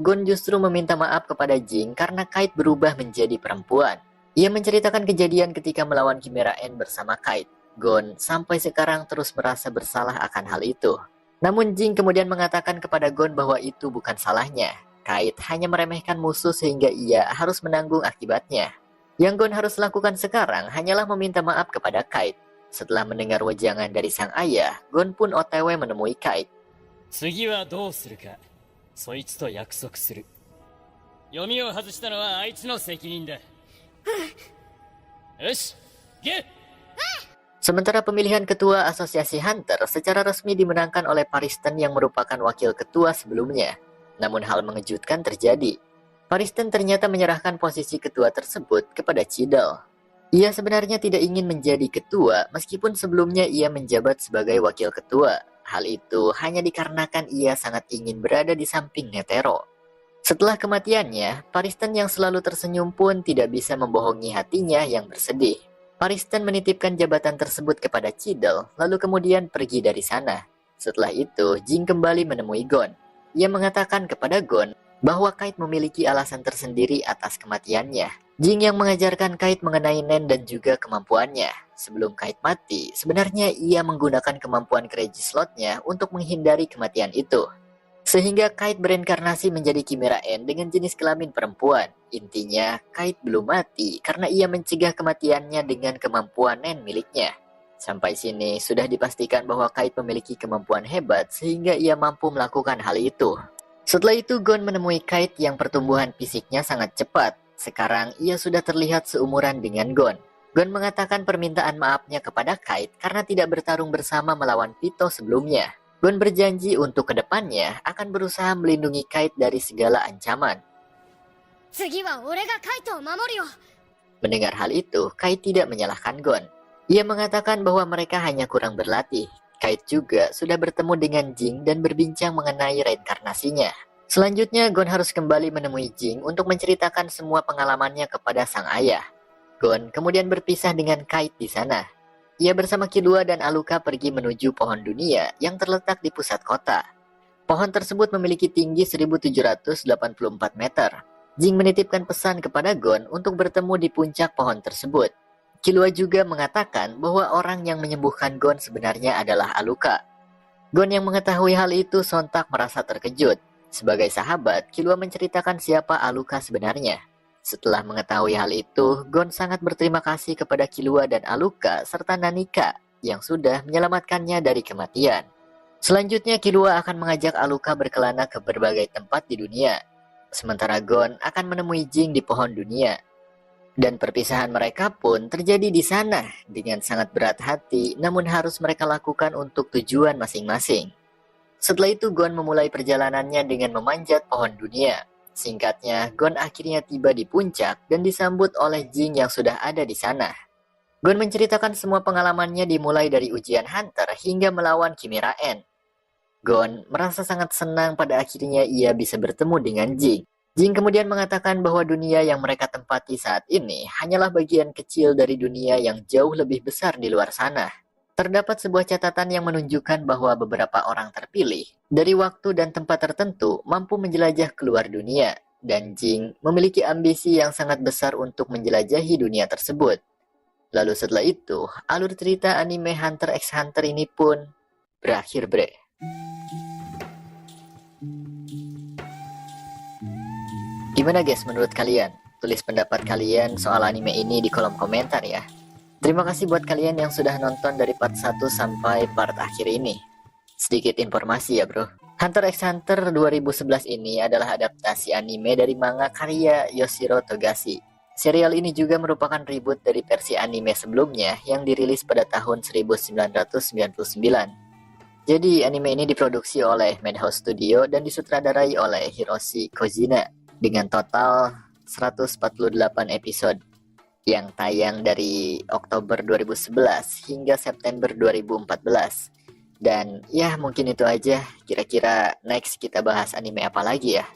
Gon justru meminta maaf kepada Jing karena Kite berubah menjadi perempuan. Ia menceritakan kejadian ketika melawan Chimera Ant bersama Kite. Gon sampai sekarang terus merasa bersalah akan hal itu. Namun Jing kemudian mengatakan kepada Gon bahwa itu bukan salahnya. Kite hanya meremehkan musuh sehingga ia harus menanggung akibatnya. Yang Gon harus lakukan sekarang hanyalah meminta maaf kepada Kite. Setelah mendengar wejangan dari sang ayah, Gon pun OTW menemui Kite.
次はどうするか、そいつと約束する。読みを外したのはあいつの責任だ。よし、ゲッ
Sementara pemilihan ketua asosiasi Hunter secara resmi dimenangkan oleh Paristen yang merupakan wakil ketua sebelumnya. Namun hal mengejutkan terjadi. Paristen ternyata menyerahkan posisi ketua tersebut kepada Cidel. Ia sebenarnya tidak ingin menjadi ketua meskipun sebelumnya ia menjabat sebagai wakil ketua. Hal itu hanya dikarenakan ia sangat ingin berada di samping Netero. Setelah kematiannya, Paristen yang selalu tersenyum pun tidak bisa membohongi hatinya yang bersedih. Paristen menitipkan jabatan tersebut kepada Cidel, lalu kemudian pergi dari sana. Setelah itu, Jing kembali menemui Gon. Ia mengatakan kepada Gon bahwa Kite memiliki alasan tersendiri atas kematiannya. Jing yang mengajarkan Kite mengenai Nen dan juga kemampuannya. Sebelum Kite mati, sebenarnya ia menggunakan kemampuan Crazy Slot-nya untuk menghindari kematian itu. Sehingga Kite bereinkarnasi menjadi Chimera Ant dengan jenis kelamin perempuan. Intinya, Kite belum mati karena ia mencegah kematiannya dengan kemampuan Nen miliknya. Sampai sini sudah dipastikan bahwa Kite memiliki kemampuan hebat sehingga ia mampu melakukan hal itu. Setelah itu, Gon menemui Kite yang pertumbuhan fisiknya sangat cepat. Sekarang ia sudah terlihat seumuran dengan Gon. Gon mengatakan permintaan maafnya kepada Kite karena tidak bertarung bersama melawan Pito sebelumnya. Gon berjanji untuk kedepannya akan berusaha melindungi Kite dari segala ancaman. Mendengar hal itu, Kite tidak menyalahkan Gon. Ia mengatakan bahwa mereka hanya kurang berlatih. Kite juga sudah bertemu dengan Jing dan berbincang mengenai reinkarnasinya. Selanjutnya, Gon harus kembali menemui Jing untuk menceritakan semua pengalamannya kepada sang ayah. Gon kemudian berpisah dengan Kite di sana. Ia bersama Killua dan Aluka pergi menuju pohon dunia yang terletak di pusat kota. Pohon tersebut memiliki tinggi 1784 meter. Jing menitipkan pesan kepada Gon untuk bertemu di puncak pohon tersebut. Killua juga mengatakan bahwa orang yang menyembuhkan Gon sebenarnya adalah Aluka. Gon yang mengetahui hal itu sontak merasa terkejut. Sebagai sahabat, Killua menceritakan siapa Aluka sebenarnya. Setelah mengetahui hal itu, Gon sangat berterima kasih kepada Killua dan Aluka serta Nanika yang sudah menyelamatkannya dari kematian. Selanjutnya, Killua akan mengajak Aluka berkelana ke berbagai tempat di dunia. Sementara Gon akan menemui Jing di pohon dunia. Dan perpisahan mereka pun terjadi di sana dengan sangat berat hati, namun harus mereka lakukan untuk tujuan masing-masing. Setelah itu, Gon memulai perjalanannya dengan memanjat pohon dunia. Singkatnya, Gon akhirnya tiba di puncak dan disambut oleh Jing yang sudah ada di sana. Gon menceritakan semua pengalamannya dimulai dari ujian Hunter hingga melawan Chimera Ant. Gon merasa sangat senang pada akhirnya ia bisa bertemu dengan Jing. Jing kemudian mengatakan bahwa dunia yang mereka tempati saat ini hanyalah bagian kecil dari dunia yang jauh lebih besar di luar sana. Terdapat sebuah catatan yang menunjukkan bahwa beberapa orang terpilih dari waktu dan tempat tertentu mampu menjelajah keluar dunia, dan Jing memiliki ambisi yang sangat besar untuk menjelajahi dunia tersebut. Lalu setelah itu, alur cerita anime Hunter x Hunter ini pun berakhir, bre. Gimana guys menurut kalian? Tulis pendapat kalian soal anime ini di kolom komentar ya. Terima kasih buat kalian yang sudah nonton dari part 1 sampai part akhir ini. Sedikit informasi ya bro. Hunter x Hunter 2011 ini adalah adaptasi anime dari manga karya Yoshiro Togashi. Serial ini juga merupakan reboot dari versi anime sebelumnya yang dirilis pada tahun 1999. Jadi anime ini diproduksi oleh Madhouse Studio dan disutradarai oleh Hiroshi Kojina dengan total 148 episode yang tayang dari Oktober 2011 hingga September 2014. Dan ya mungkin itu aja. Kira-kira next kita bahas anime apa lagi ya?